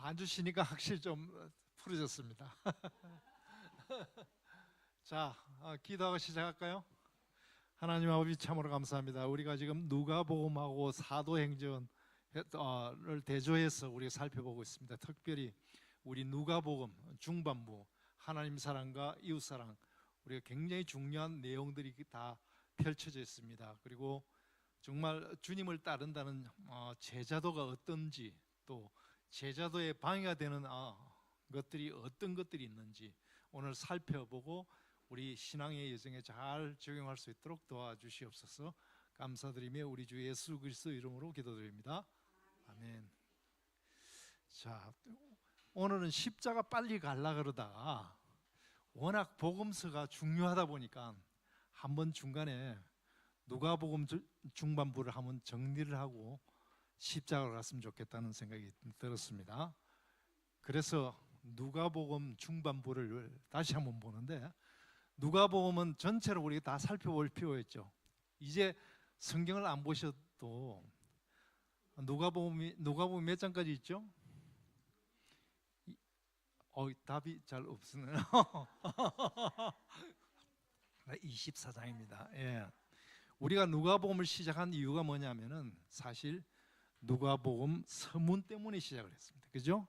앉으시니까 확실히 좀 푸르졌습니다. 자, 기도하고 시작할까요? 하나님 아버지 참으로 감사합니다. 우리가 지금 누가복음하고 사도행전을 대조해서 우리가 살펴보고 있습니다. 특별히 우리 누가복음 중반부 하나님 사랑과 이웃 사랑, 우리가 굉장히 중요한 내용들이 다 펼쳐져 있습니다. 그리고 정말 주님을 따른다는 제자도가 어떤지, 또 제자도에 방해가 되는 것들이 어떤 것들이 있는지 오늘 살펴보고 우리 신앙의 여정에 잘 적용할 수 있도록 도와주시옵소서. 감사드리며 우리 주 예수 그리스도 이름으로 기도드립니다. 아멘. 자, 오늘은 십자가 빨리 가려고 그러다가 워낙 복음서가 중요하다 보니까 한번 중간에 누가복음 중반부를 한번 정리를 하고 십자가로 갔으면 좋겠다는 생각이 들었습니다. 그래서 누가복음 중반부를 다시 한번 보는데, 누가복음은 전체로 우리가 다 살펴볼 필요가 있죠. 이제 성경을 안 보셔도 누가복음이 몇 장까지 있죠? 답이 잘 없으네요. 24장입니다. 예. 우리가 누가복음을 시작한 이유가 뭐냐면은 사실 누가복음 서문 때문에 시작을 했습니다. 그죠?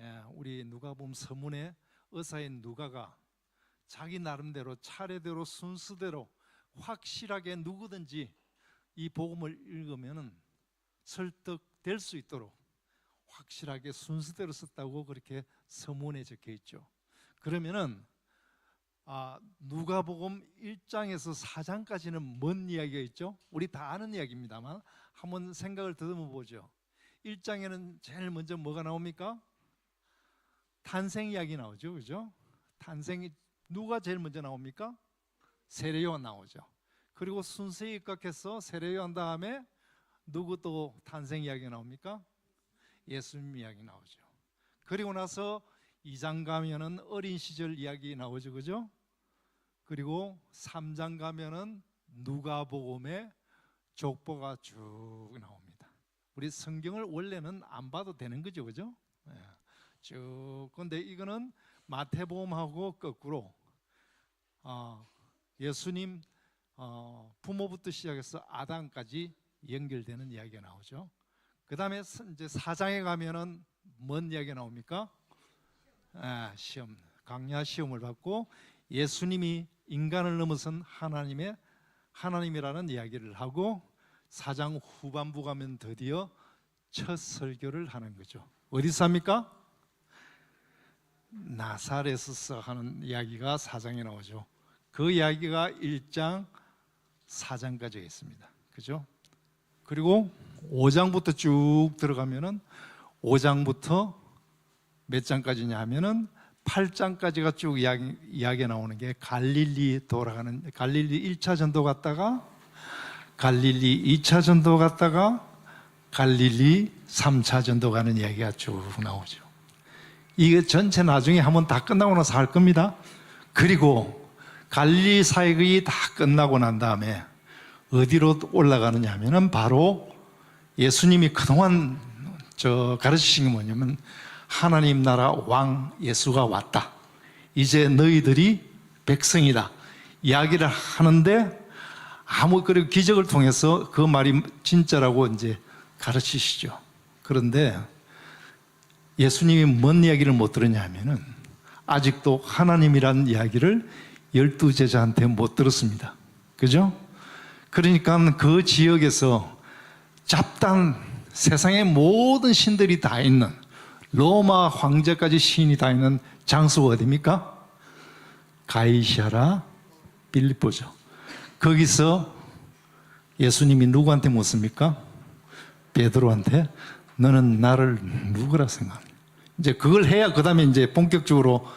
예, 우리 누가복음 서문의 의사인 누가가 자기 나름대로 차례대로 순서대로 확실하게 누구든지 이 복음을 읽으면은 설득될 수 있도록 확실하게 순서대로 썼다고 그렇게 서문에 적혀 있죠. 그러면은 누가복음 1장에서 4장까지는 뭔 이야기가 있죠? 우리 다 아는 이야기입니다만 한번 생각을 더듬어 보죠. 1장에는 제일 먼저 뭐가 나옵니까? 탄생 이야기 나오죠. 그죠? 탄생이 누가 제일 먼저 나옵니까? 세례요한 나오죠. 그리고 순서에 입각해서 세례요한 다음에 누구 또 탄생 이야기 나옵니까? 예수님 이야기 나오죠. 그리고 나서 2장 가면은 어린 시절 이야기 나오죠. 그죠? 그리고 3장 가면은 누가복음의 족보가 쭉 나옵니다. 우리 성경을 원래는 안 봐도 되는 거죠. 그죠? 쭉. 근데 이거는 마태복음하고 거꾸로 예수님 부모부터 시작해서 아담까지 연결되는 이야기가 나오죠. 그 다음에 이제 4장에 가면은 뭔 이야기가 나옵니까? 시험, 강야 시험을 받고 예수님이 인간을 넘어선 하나님이라는 이야기를 하고 4장 후반부 가면 드디어 첫 설교를 하는 거죠. 어디서 합니까? 나사렛에서 하는 이야기가 4장에 나오죠. 그 이야기가 1장 4장까지 있습니다. 그죠? 그리고 5장부터 쭉 들어가면은 5장부터 몇 장까지냐 하면은 8장까지가 쭉 이야기 나오는 게 갈릴리 돌아가는, 갈릴리 1차 전도 갔다가 갈릴리 2차 전도 갔다가 갈릴리 3차 전도 가는 이야기가 쭉 나오죠. 이게 전체 나중에 한번 다 끝나고 나서 할 겁니다. 그리고 갈릴리 사역이 다 끝나고 난 다음에 어디로 올라가느냐 하면은 바로 예수님이 그동안 가르치신 게 뭐냐면 하나님 나라 왕 예수가 왔다. 이제 너희들이 백성이다. 이야기를 하는데 그리고 기적을 통해서 그 말이 진짜라고 이제 가르치시죠. 그런데 예수님이 뭔 이야기를 못 들었냐 하면은 아직도 하나님이란 이야기를 12제자한테 못 들었습니다. 그죠? 그러니까 그 지역에서 잡다한 세상의 모든 신들이 다 있는, 로마 황제까지 신이 다 있는 장소가 어디입니까? 가이사랴 빌립보죠. 거기서 예수님이 누구한테 묻습니까? 베드로한테 너는 나를 누구라 생각하냐. 이제 그걸 해야 그 다음에 이제 본격적으로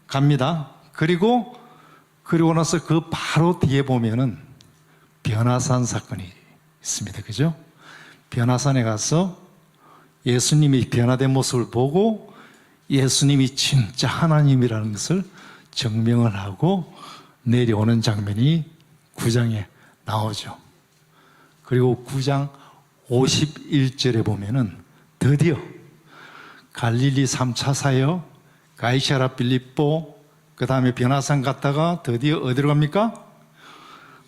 갑니다. 그리고 나서 그 바로 뒤에 보면은 변화산 사건이 있습니다. 그죠? 변화산에 가서 예수님이 변화된 모습을 보고 예수님이 진짜 하나님이라는 것을 증명을 하고 내려오는 장면이 9장에 나오죠. 그리고 9장 51절에 보면은 드디어 갈릴리 3차 사역, 가이사랴 빌립보, 그 다음에 변화산 갔다가 드디어 어디로 갑니까?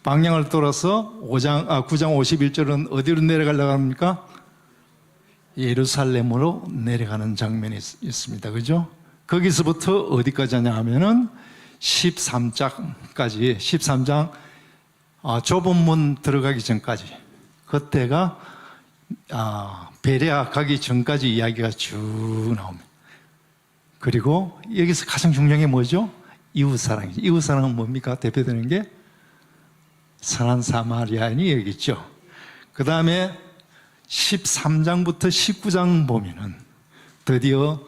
방향을 돌아서 9장 51절은 어디로 내려가려고 합니까? 예루살렘으로 내려가는 장면이 있습니다. 그죠? 거기서부터 어디까지 하냐 하면은 13장까지, 13장 좁은 문 들어가기 전까지, 그때가 베레아 가기 전까지 이야기가 쭉 나옵니다. 그리고 여기서 가장 중요한 게 뭐죠? 이웃사랑이죠. 이웃사랑은 뭡니까? 대표되는 게 선한 사마리아인이 여기 있죠. 그 다음에 13장부터 19장 보면은 드디어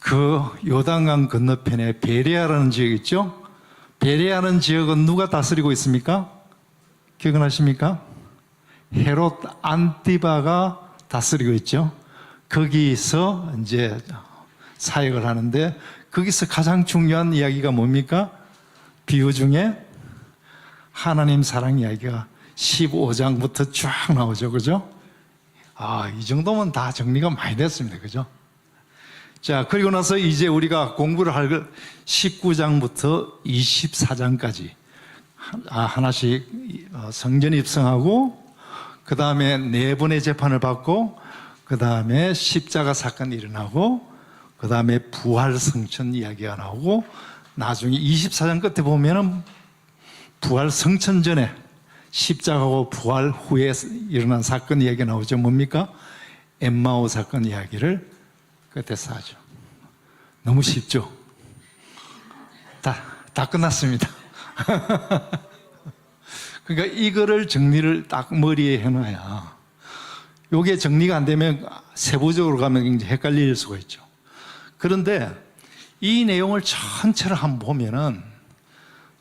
그 요단강 건너편에 베레아라는 지역이 있죠. 베레아라는 지역은 누가 다스리고 있습니까? 기억나십니까? 헤롯 안티바가 다스리고 있죠. 거기서 이제 사역을 하는데, 거기서 가장 중요한 이야기가 뭡니까? 비유 중에 하나님 사랑 이야기가 15장부터 쫙 나오죠. 그죠? 이 정도면 다 정리가 많이 됐습니다. 그죠? 자, 그리고 나서 이제 우리가 공부를 할 19장부터 24장까지 하나씩 성전 입성하고, 그 다음에 4번의 재판을 받고, 그 다음에 십자가 사건이 일어나고, 그 다음에 부활 성천 이야기가 나오고, 나중에 24장 끝에 보면은 부활 성천 전에 십자가하고 부활 후에 일어난 사건 이야기가 나오죠. 뭡니까? 엠마오 사건 이야기를 끝에서 하죠. 너무 쉽죠? 다 끝났습니다. 그러니까 이거를 정리를 딱 머리에 해놔야, 이게 정리가 안 되면 세부적으로 가면 굉장히 헷갈릴 수가 있죠. 그런데 이 내용을 전체를 한번 보면은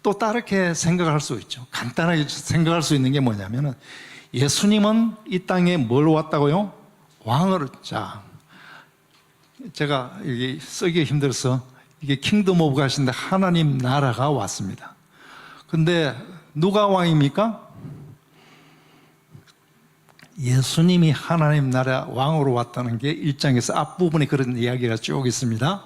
또 다르게 생각할 수 있죠. 간단하게 생각할 수 있는 게 뭐냐면은, 예수님은 이 땅에 뭘 왔다고요? 왕을. 자, 제가 이게 쓰기 힘들어서 이게 킹덤 오브 갓인데 하나님 나라가 왔습니다. 근데 누가 왕입니까? 예수님이 하나님 나라 왕으로 왔다는 게 1장에서 앞부분에 그런 이야기가 쭉 있습니다.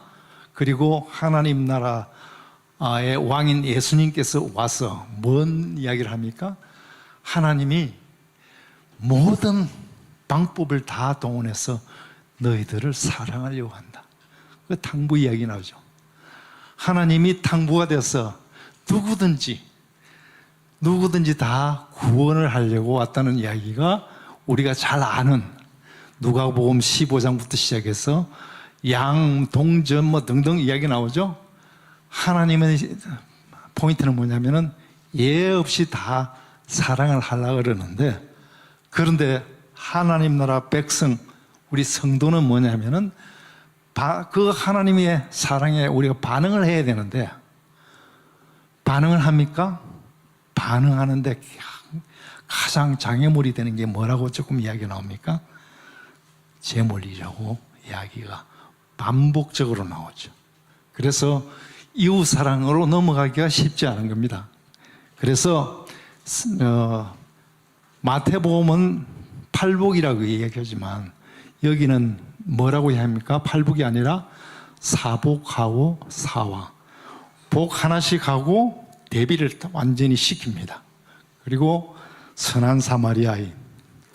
그리고 하나님 나라의 왕인 예수님께서 와서 뭔 이야기를 합니까? 하나님이 모든 방법을 다 동원해서 너희들을 사랑하려고 한다. 그 탕부 이야기 나오죠. 하나님이 탕부가 돼서 누구든지 다 구원을 하려고 왔다는 이야기가 우리가 잘 아는 누가복음 15장부터 시작해서 양, 동전 뭐 등등 이야기 나오죠. 하나님의 포인트는 뭐냐면은 예 없이 다 사랑을 하려고 그러는데, 그런데 하나님 나라 백성, 우리 성도는 뭐냐면은 그 하나님의 사랑에 우리가 반응을 해야 되는데, 반응을 합니까? 반응하는데 가장 장애물이 되는 게 뭐라고 조금 이야기가 나옵니까? 재물이라고 이야기가 반복적으로 나오죠. 그래서 이웃사랑으로 넘어가기가 쉽지 않은 겁니다. 그래서 마태복음은 팔복이라고 이야기하지만 여기는 뭐라고 해야 합니까? 팔복이 아니라 사복하고 사화, 복 하나씩 하고 대비를 완전히 시킵니다. 그리고 선한 사마리아인,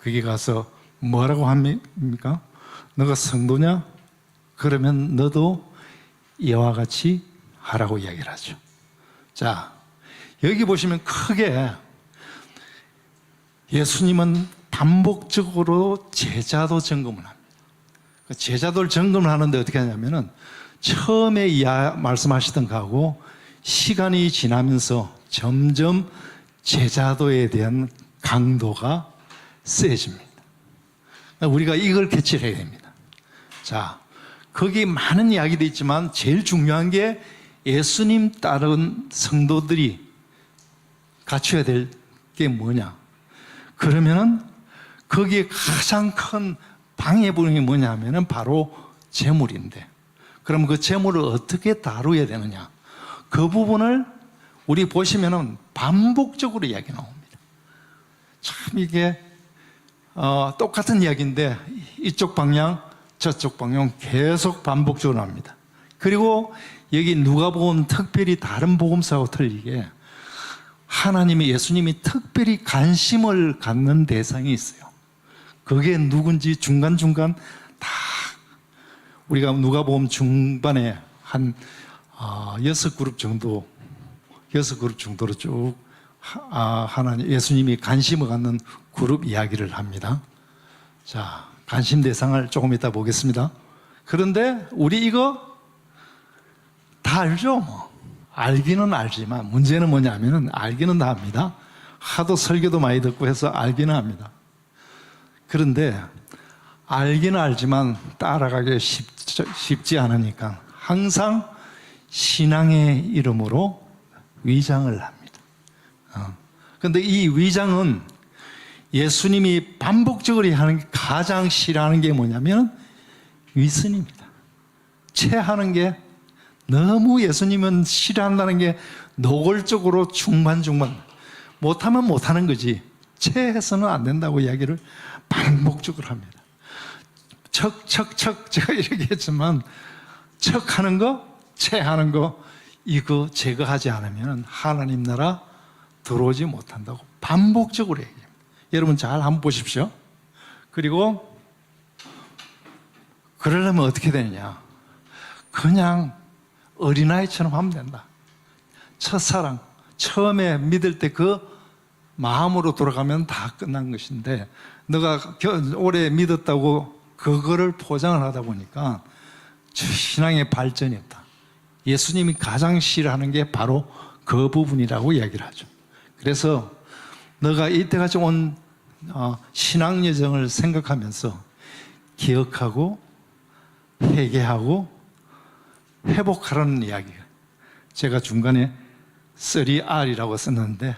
거기 가서 뭐라고 합니까? 너가 성도냐? 그러면 너도 이와 같이 하라고 이야기를 하죠. 자, 여기 보시면 크게 예수님은 반복적으로 제자도 점검을 합니다. 제자도를 점검을 하는데 어떻게 하냐면은 처음에 말씀하시던 거하고 시간이 지나면서 점점 제자도에 대한 강도가 세집니다. 우리가 이걸 캐치를 해야 됩니다. 자, 거기 많은 이야기도 있지만 제일 중요한 게 예수님 따른 성도들이 갖춰야 될 게 뭐냐? 그러면은 거기에 가장 큰 방해분이 뭐냐면은 바로 재물인데, 그럼 그 재물을 어떻게 다루어야 되느냐? 그 부분을 우리 보시면은 반복적으로 이야기 나옵니다. 참 이게 똑같은 이야기인데 이쪽 방향 저쪽 방향 계속 반복적으로 합니다. 그리고 여기 누가복음 특별히 다른 복음서하고 틀리게 하나님이 예수님이 특별히 관심을 갖는 대상이 있어요. 그게 누군지 중간중간 다 우리가 누가복음 중반에 한 6그룹 정도로 쭉 하나님 예수님이 관심을 갖는 그룹 이야기를 합니다. 자, 관심 대상을 조금 이따 보겠습니다. 그런데 우리 이거 다 알죠? 뭐. 알기는 알지만 문제는 뭐냐면은 알기는 다 합니다. 하도 설교도 많이 듣고 해서 알기는 합니다. 그런데 알기는 알지만 따라가기 쉽지 않으니까 항상 신앙의 이름으로 위장을 합니다. 그런데 이 위장은 예수님이 반복적으로 하는 게 가장 싫어하는 게 뭐냐면 위선입니다. 체하는 게 너무 예수님은 싫어한다는 게 노골적으로 중반중반 못하면 못하는 거지 체해서는 안 된다고 이야기를 반복적으로 합니다. 척 제가 이렇게 했지만 척하는 거 체하는 거 이거 제거하지 않으면 하나님 나라 들어오지 못한다고 반복적으로 얘기합니다. 여러분 잘 한번 보십시오. 그리고 그러려면 어떻게 되느냐, 그냥 어린아이처럼 하면 된다. 첫사랑 처음에 믿을 때 그 마음으로 돌아가면 다 끝난 것인데 너가 오래 믿었다고 그거를 포장을 하다 보니까 신앙의 발전이 없다. 예수님이 가장 싫어하는 게 바로 그 부분이라고 이야기를 하죠. 그래서 너가 이때까지 온 신앙 여정을 생각하면서 기억하고 회개하고 회복하라는 이야기가, 제가 중간에 3R이라고 썼는데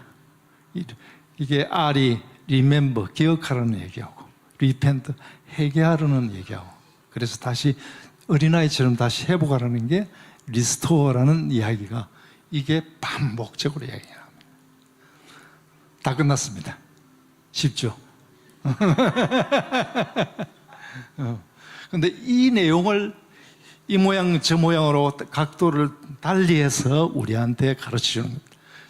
이게 R이 remember, 기억하라는 얘기하고 repent, 회개하라는 얘기하고, 그래서 다시 어린아이처럼 다시 회복하라는 게 restore라는 이야기가 이게 반복적으로 이야기합니다. 다 끝났습니다. 쉽죠? 그런데 이 내용을 이 모양 저 모양으로 각도를 달리해서 우리한테 가르치는 겁니다.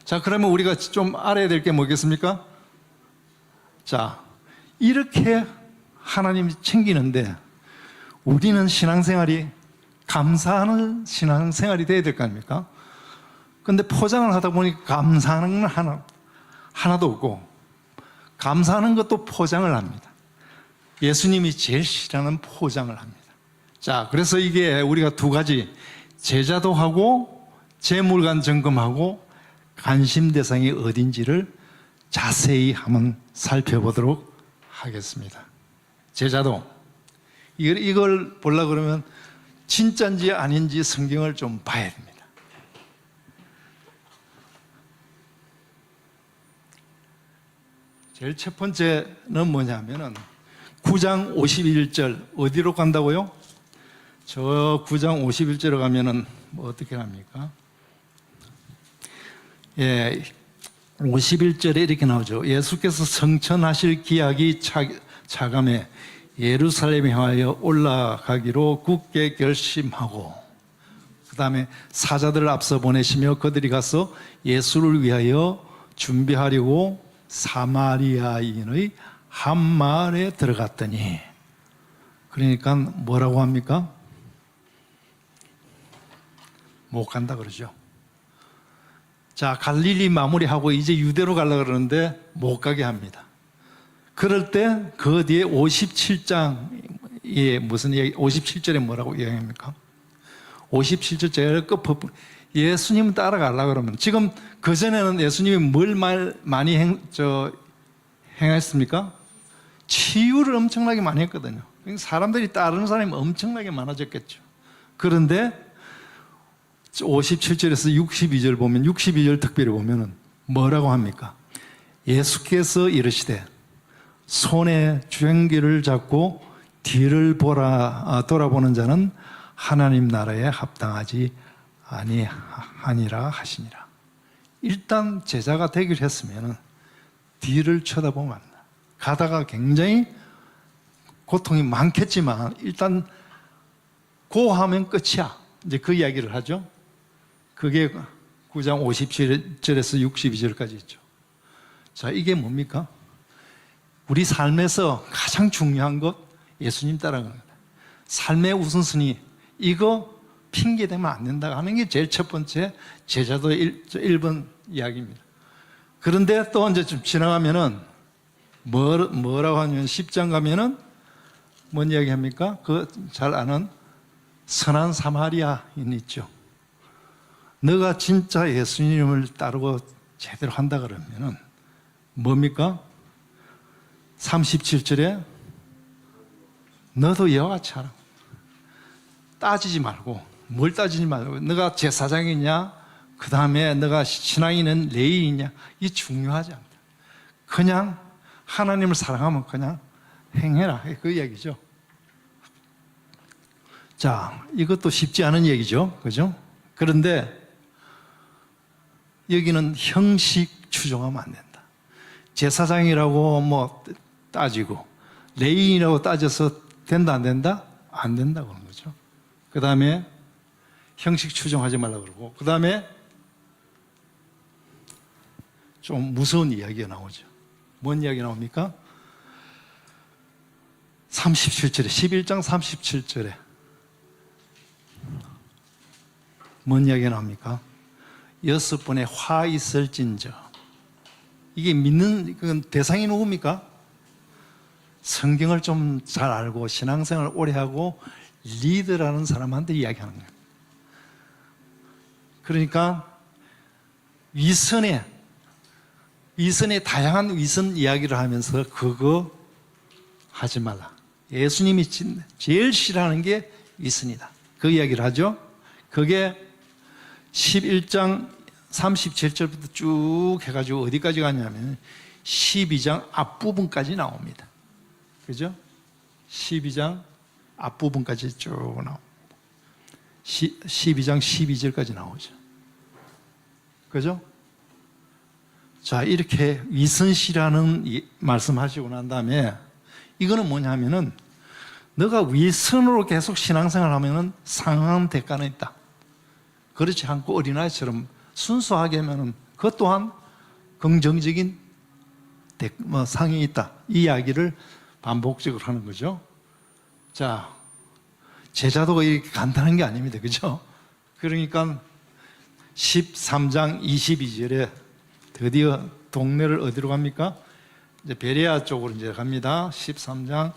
자, 그러면 우리가 좀 알아야 될 게 뭐겠습니까? 자, 이렇게 하나님이 챙기는데 우리는 신앙생활이 감사하는 신앙생활이 돼야 될 거 아닙니까? 근데 포장을 하다 보니까 감사하는 건 하나도 없고, 감사하는 것도 포장을 합니다. 예수님이 제일 싫어하는 포장을 합니다. 자, 그래서 이게 우리가 두 가지, 제자도 하고 재물관 점검하고 관심 대상이 어딘지를 자세히 한번 살펴보도록 하겠습니다. 제자도 이걸 보려고 그러면 진짜인지 아닌지 성경을 좀 봐야 됩니다. 제일 첫 번째는 뭐냐면은 9장 51절 어디로 간다고요? 저 9장 51절로 가면은 뭐 어떻게 합니까? 예, 51절에 이렇게 나오죠. 예수께서 성천하실 기약이 차감해 예루살렘에 향하여 올라가기로 굳게 결심하고, 그 다음에 사자들을 앞서 보내시며 그들이 가서 예수를 위하여 준비하려고 사마리아인의 한 마을에 들어갔더니, 그러니까 뭐라고 합니까? 못 간다 그러죠. 자, 갈릴리 마무리하고 이제 유대로 가려고 그러는데 못 가게 합니다. 그럴 때 그 뒤에 57장에 무슨 얘기, 57절에 뭐라고 이야기합니까? 57절 제일 끝부분, 예수님 따라가려고 그러면, 지금 그전에는 예수님이 뭘 많이 행했습니까? 치유를 엄청나게 많이 했거든요. 사람들이 따르는 사람이 엄청나게 많아졌겠죠. 그런데 57절에서 62절 보면, 62절 특별히 보면은 뭐라고 합니까? 예수께서 이르시되 손에 주행기를 잡고 뒤를 돌아보는 자는 하나님 나라에 합당하지 아니하니라 하시니라. 일단 제자가 되기를 했으면 뒤를 쳐다보면 안 돼. 가다가 굉장히 고통이 많겠지만 일단 고하면 끝이야. 이제 그 이야기를 하죠. 그게 9장 57절에서 62절까지 있죠. 자, 이게 뭡니까? 우리 삶에서 가장 중요한 것, 예수님 따라가는 거다. 삶의 우선순위, 이거 핑계대면 안 된다 하는 게 제일 첫 번째 제자도 1번 이야기입니다. 그런데 또 이제 좀 지나가면은 뭐라고 하냐면 10장 가면은 뭔 이야기 합니까? 그 잘 아는 선한 사마리아인 있죠. 너가 진짜 예수님을 따르고 제대로 한다 그러면은 뭡니까? 37절에 너도 이와 같이 하라. 따지지 말고, 뭘 따지지 말고, 너가 제사장이냐, 그 다음에 너가 신앙이 있는 레위이냐, 이 중요하지 않다. 그냥 하나님을 사랑하면 그냥 행해라, 그 이야기죠. 자, 이것도 쉽지 않은 얘기죠, 그죠? 그런데 여기는 형식 추종하면 안 된다. 제사장이라고 뭐 따지고 레위인이라고 따져서 된다 안 된다? 안 된다고 하는 거죠. 그 다음에 형식 추종하지 말라고 그러고, 그 다음에 좀 무서운 이야기가 나오죠. 뭔 이야기 나옵니까? 37절에 11장 37절에 뭔 이야기가 나옵니까? 6번의 화 있을진저. 이게 믿는 그 대상이 누굽니까? 성경을 좀 잘 알고 신앙생활을 오래 하고 리더라는 사람한테 이야기하는 거예요. 그러니까 위선의 다양한 위선 이야기를 하면서 그거 하지 말라. 예수님이 제일 싫어하는 게 위선이다. 그 이야기를 하죠. 그게 11장 37절부터 쭉 해가지고 어디까지 가냐면 12장 앞부분까지 나옵니다. 그죠? 12장 앞부분까지 쭉 나옵니다. 12장 12절까지 나오죠. 그죠? 자, 이렇게 위선시라는 말씀하시고 난 다음에 이거는 뭐냐면은 너가 위선으로 계속 신앙생활을 하면은 상한 대가는 있다. 그렇지 않고 어린아이처럼 순수하게 하면은 그것 또한 긍정적인 상이 있다. 이 이야기를 반복적으로 하는 거죠. 자, 제자도가 이렇게 간단한 게 아닙니다. 그죠? 그러니까 13장 22절에 드디어 동네를 어디로 갑니까? 이제 베레아 쪽으로 이제 갑니다. 13장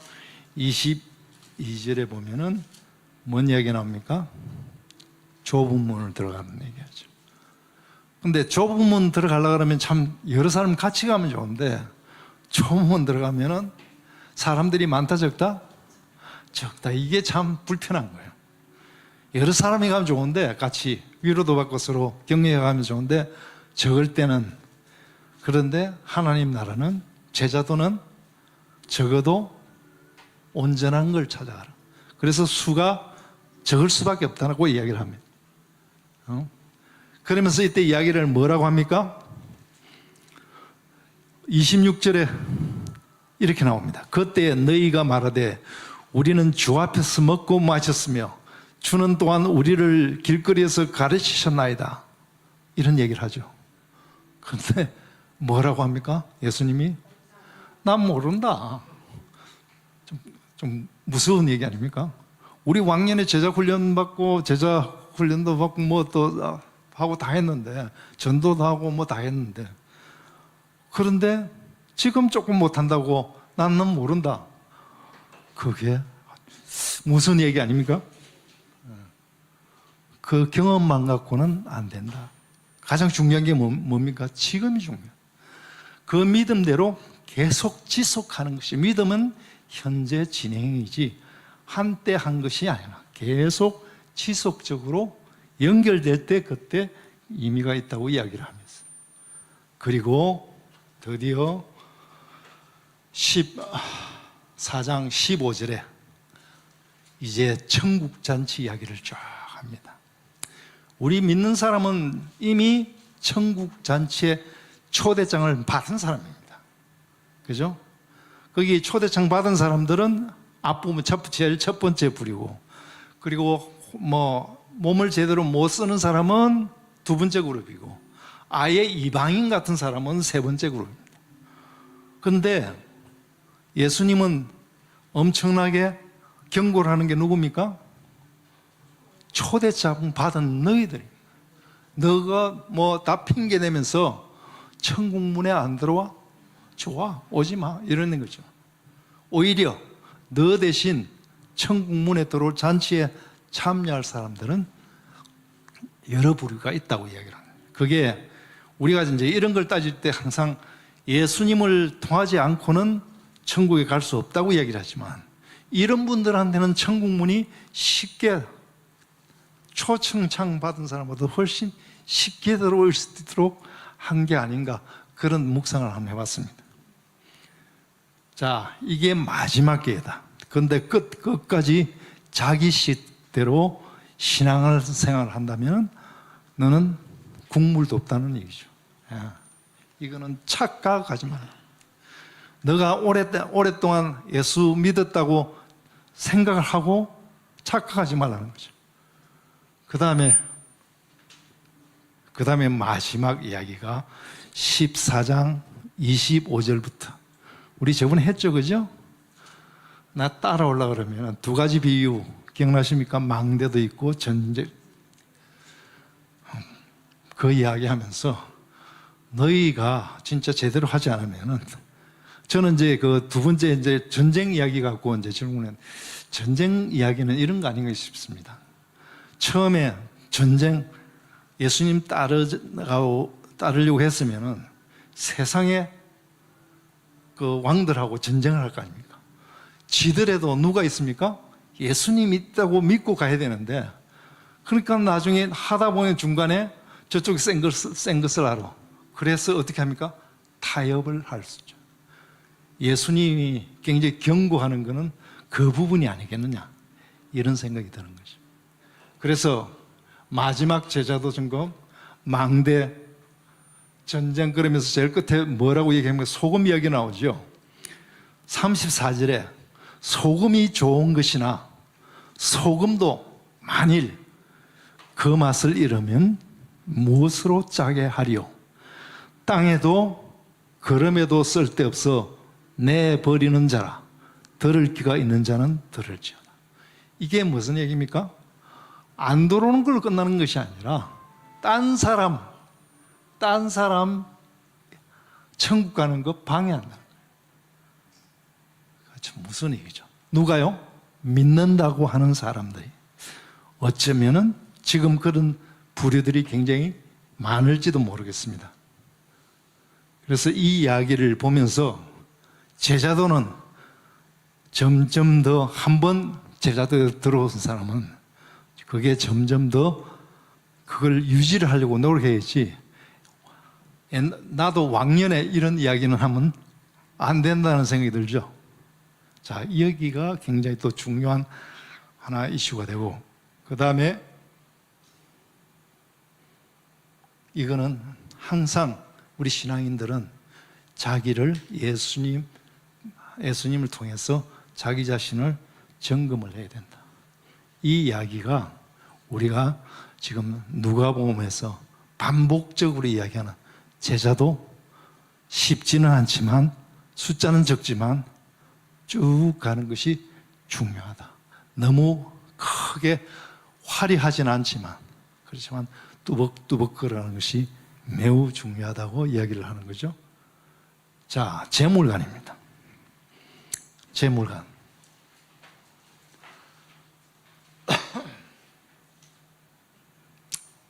22절에 보면은 뭔 이야기 나옵니까? 좁은 문을 들어가는 얘기하죠. 근데 좁은 문 들어가려고 그러면 참 여러 사람 같이 가면 좋은데 좁은 문 들어가면은 사람들이 많다 적다? 적다. 이게 참 불편한 거예요. 여러 사람이 가면 좋은데 같이 위로도 받고 서로 격려해 가면 좋은데 적을 때는, 그런데 하나님 나라는 제자도는 적어도 온전한 걸 찾아가라. 그래서 수가 적을 수밖에 없다고 이야기를 합니다. 그러면서 이때 이야기를 뭐라고 합니까? 26절에 이렇게 나옵니다. 그때 너희가 말하되 우리는 주 앞에서 먹고 마셨으며 주는 또한 우리를 길거리에서 가르치셨나이다. 이런 얘기를 하죠. 그런데 뭐라고 합니까? 예수님이 난 모른다. 좀 무서운 얘기 아닙니까? 우리 왕년에 제자 훈련 받고 제자 훈련도 받고 뭐 또 하고 다 했는데 전도도 하고 뭐 다 했는데 그런데 지금 조금 못한다고 나는 모른다. 그게 무슨 얘기 아닙니까? 그 경험만 갖고는 안 된다. 가장 중요한 게 뭡니까? 지금이 중요해요. 그 믿음대로 계속 지속하는 것이, 믿음은 현재 진행이지 한때 한 것이 아니라 계속 지속적으로 연결될 때 그때 의미가 있다고 이야기를 하면서, 그리고 드디어 14장 15절에 이제 천국잔치 이야기를 쫙 합니다. 우리 믿는 사람은 이미 천국잔치의 초대장을 받은 사람입니다. 그죠? 거기 초대장 받은 사람들은 앞부분 제일 첫 번째 부리고, 그리고 몸을 제대로 못 쓰는 사람은 두 번째 그룹이고, 아예 이방인 같은 사람은 세 번째 그룹입니다. 그런데 예수님은 엄청나게 경고를 하는 게 누굽니까? 초대장 받은 너희들입니다. 너가 다 핑계 내면서 천국 문에 안 들어와? 좋아, 오지 마, 이러는 거죠. 오히려 너 대신 천국 문에 들어올 잔치에 참여할 사람들은 여러 부류가 있다고 이야기를 합니다. 그게 우리가 이제 이런 걸 따질 때 항상 예수님을 통하지 않고는 천국에 갈 수 없다고 이야기를 하지만, 이런 분들한테는 천국 문이 쉽게, 초청장 받은 사람보다 훨씬 쉽게 들어올 수 있도록 한 게 아닌가, 그런 묵상을 한번 해봤습니다. 자, 이게 마지막 기회다. 그런데 끝까지 자기 식대로 신앙생활을 한다면 너는 국물도 없다는 얘기죠. 이거는 착각하지 마라. 너가 오랫동안 예수 믿었다고 생각을 하고 착각하지 말라는 거죠. 그 다음에 마지막 이야기가 14장 25절부터. 우리 저번에 했죠, 그죠? 나 따라오려고 그러면 두 가지 비유 기억나십니까? 망대도 있고 전쟁. 그 이야기 하면서 너희가 진짜 제대로 하지 않으면은, 저는 이제 그 두 번째 이제 전쟁 이야기 갖고 이제 질문은, 전쟁 이야기는 이런 거 아닌가 싶습니다. 처음에 전쟁, 예수님 따르려고 했으면은 세상에 그 왕들하고 전쟁을 할 거 아닙니까? 지들에도 누가 있습니까? 예수님 있다고 믿고 가야 되는데, 그러니까 나중에 하다 보면 중간에 저쪽이 센 것을 알아. 그래서 어떻게 합니까? 타협을 할 수 있죠. 예수님이 굉장히 경고하는 것은 그 부분이 아니겠느냐, 이런 생각이 드는 거죠. 그래서 마지막 제자도 점검, 망대, 전쟁, 그러면서 제일 끝에 뭐라고 얘기하면 소금 이야기 나오죠. 34절에 소금이 좋은 것이나 소금도 만일 그 맛을 잃으면 무엇으로 짜게 하리요? 땅에도 그럼에도 쓸데없어 내버리는 자라. 들을 귀가 있는 자는 들을지어다. 이게 무슨 얘기입니까? 안 들어오는 걸로 끝나는 것이 아니라 딴 사람 천국 가는 거 방해한다는 거예요. 무슨 얘기죠? 누가요? 믿는다고 하는 사람들이. 어쩌면은 지금 그런 부류들이 굉장히 많을지도 모르겠습니다. 그래서 이 이야기를 보면서 제자도는 점점 더, 한 번 제자도에 들어온 사람은 그게 점점 더 그걸 유지를 하려고 노력해야지, 나도 왕년에 이런 이야기는 하면 안 된다는 생각이 들죠. 자, 여기가 굉장히 또 중요한 하나 이슈가 되고, 그 다음에 이거는 항상 우리 신앙인들은 자기를 예수님을 통해서 자기 자신을 점검을 해야 된다. 이 이야기가 우리가 지금 누가복음에서 반복적으로 이야기하는, 제자도 쉽지는 않지만 숫자는 적지만 쭉 가는 것이 중요하다. 너무 크게 화려하진 않지만, 그렇지만 뚜벅뚜벅 걸어가는 것이 매우 중요하다고 이야기를 하는 거죠. 자, 재물관입니다. 재물관.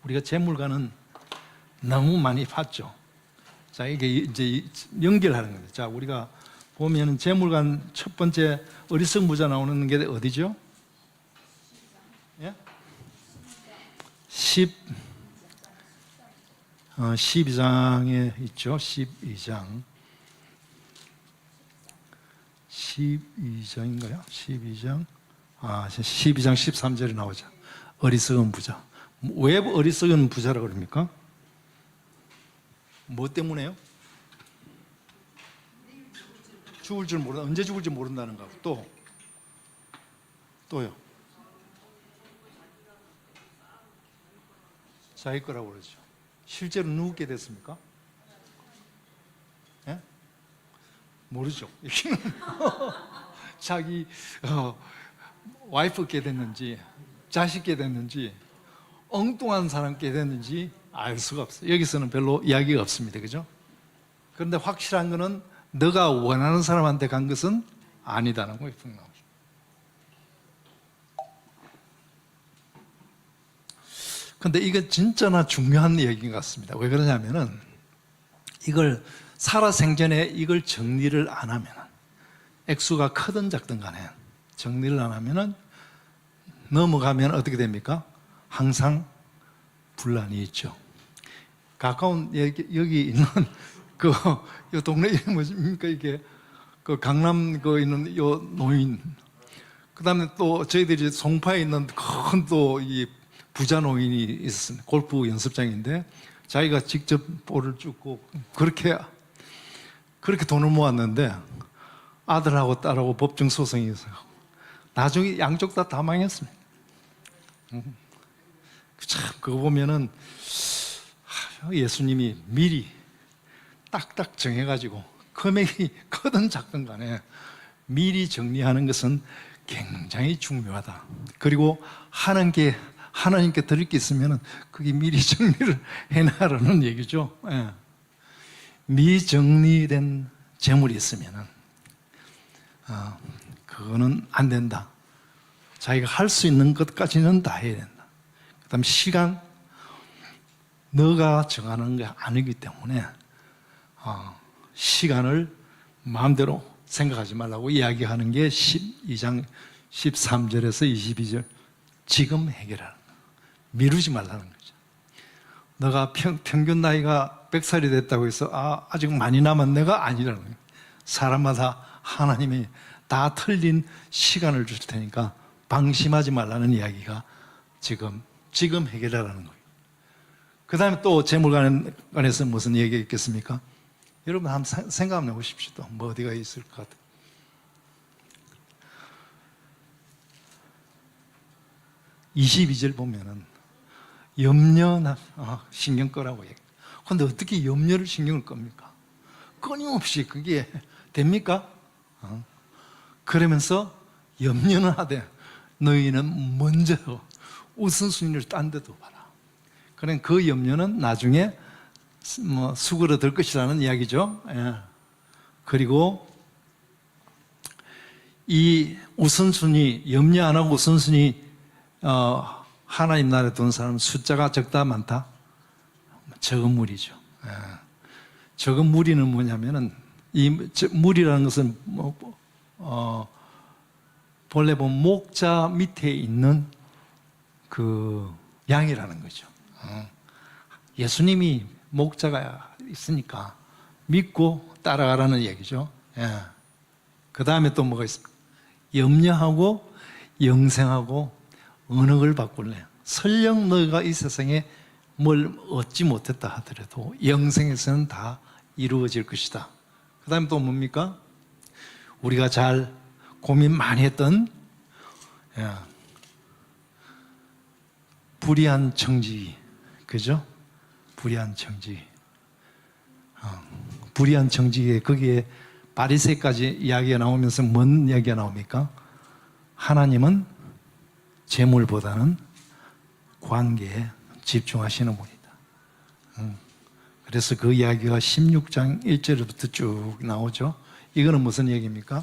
우리가 재물관은 너무 많이 봤죠. 자, 이게 이제 연결하는 거죠. 자, 우리가 보면은 재물관 첫 번째 어리석은 부자 나오는 게 어디죠? 예? 12장에 있죠. 12장. 12장인가요? 12장. 12장 13절에 나오죠. 어리석은 부자. 왜 어리석은 부자라고 그럽니까? 뭐 때문에요? 죽을 줄 모른다. 언제 죽을지 모른다는 거. 또요. 자기 거라고 그러죠. 실제로 누구께 됐습니까? 예? 모르죠. 여기는 자기 와이프께 됐는지 자식께 됐는지 엉뚱한 사람께 됐는지 알 수가 없어요. 여기서는 별로 이야기가 없습니다. 그죠? 그런데 확실한 거는 너가 원하는 사람한테 간 것은 아니다는 거예요. 분명하게. 근데 이게 진짜나 중요한 얘기인 것 같습니다. 왜 그러냐면은 이걸 살아생전에 이걸 정리를 안 하면 액수가 크든 작든 간에 정리를 안 하면은 넘어가면 어떻게 됩니까? 항상 분란이 있죠. 가까운 여기 있는 이 동네 이름이 뭐십니까? 이게 그 강남 있는 요 노인, 그다음에 또 저희들이 송파에 있는 큰 또 이 부자 노인이 있었습니다. 골프 연습장인데 자기가 직접 볼을 줍고 그렇게 돈을 모았는데 아들하고 딸하고 법정 소송이 있어요. 나중에 양쪽 다 망했습니다. 참 그거 보면은 예수님이 미리 딱딱 정해가지고 금액이 크든 작든 간에 미리 정리하는 것은 굉장히 중요하다. 그리고 하는 게 하나님께 드릴 게 있으면 그게 미리 정리를 해놔라는 얘기죠. 예. 미정리된 재물이 있으면 그거는 안 된다. 자기가 할 수 있는 것까지는 다 해야 된다. 그 다음 시간, 너가 정하는 게 아니기 때문에 시간을 마음대로 생각하지 말라고 이야기하는 게 12장 13절에서 22절. 지금 해결하는 거야. 미루지 말라는 거죠. 너가 평균 나이가 100살이 됐다고 해서 아직 많이 남은 내가 아니라는 거예요. 사람마다 하나님이 다 틀린 시간을 줄 테니까 방심하지 말라는 이야기가 지금 해결하라는 거예요. 그 다음에 또 재물관에서 무슨 얘기가 있겠습니까? 여러분 한번 생각 한번 해보십시오. 또 뭐 어디가 있을 것 같아요. 22절 보면은 염려나 신경 꺼라고 얘기해요. 그런데 어떻게 염려를 신경을 겁니까? 끊임없이 그게 됩니까? 그러면서 염려는 하되 너희는 먼저 우선순위를 딴 데도 봐라. 그러니까 그 염려는 나중에 수그러들 것이라는 이야기죠. 예. 그리고 이 우선순위, 염려 안 하고 우선순위 하나님 나라에 둔 사람은 숫자가 적다 많다? 적은 무리죠. 예. 적은 무리는 뭐냐면은 이 무리라는 것은 본래 보면 목자 밑에 있는 그 양이라는 거죠. 예수님이 목자가 있으니까 믿고 따라가라는 얘기죠. 예. 그 다음에 또 뭐가 있습니까? 염려하고 영생하고 언어를 바꿀래. 설령 너희가 이 세상에 뭘 얻지 못했다 하더라도 영생에서는 다 이루어질 것이다. 그 다음에 또 뭡니까? 우리가 잘 고민 많이 했던 불의한 정직이, 그죠? 불의한 정직이. 불의한 정직에 거기에 바리새까지 이야기가 나오면서 뭔 이야기가 나옵니까? 하나님은 재물보다는 관계에 집중하시는 분이다. 그래서 그 이야기가 16장 1절부터 쭉 나오죠. 이거는 무슨 얘기입니까?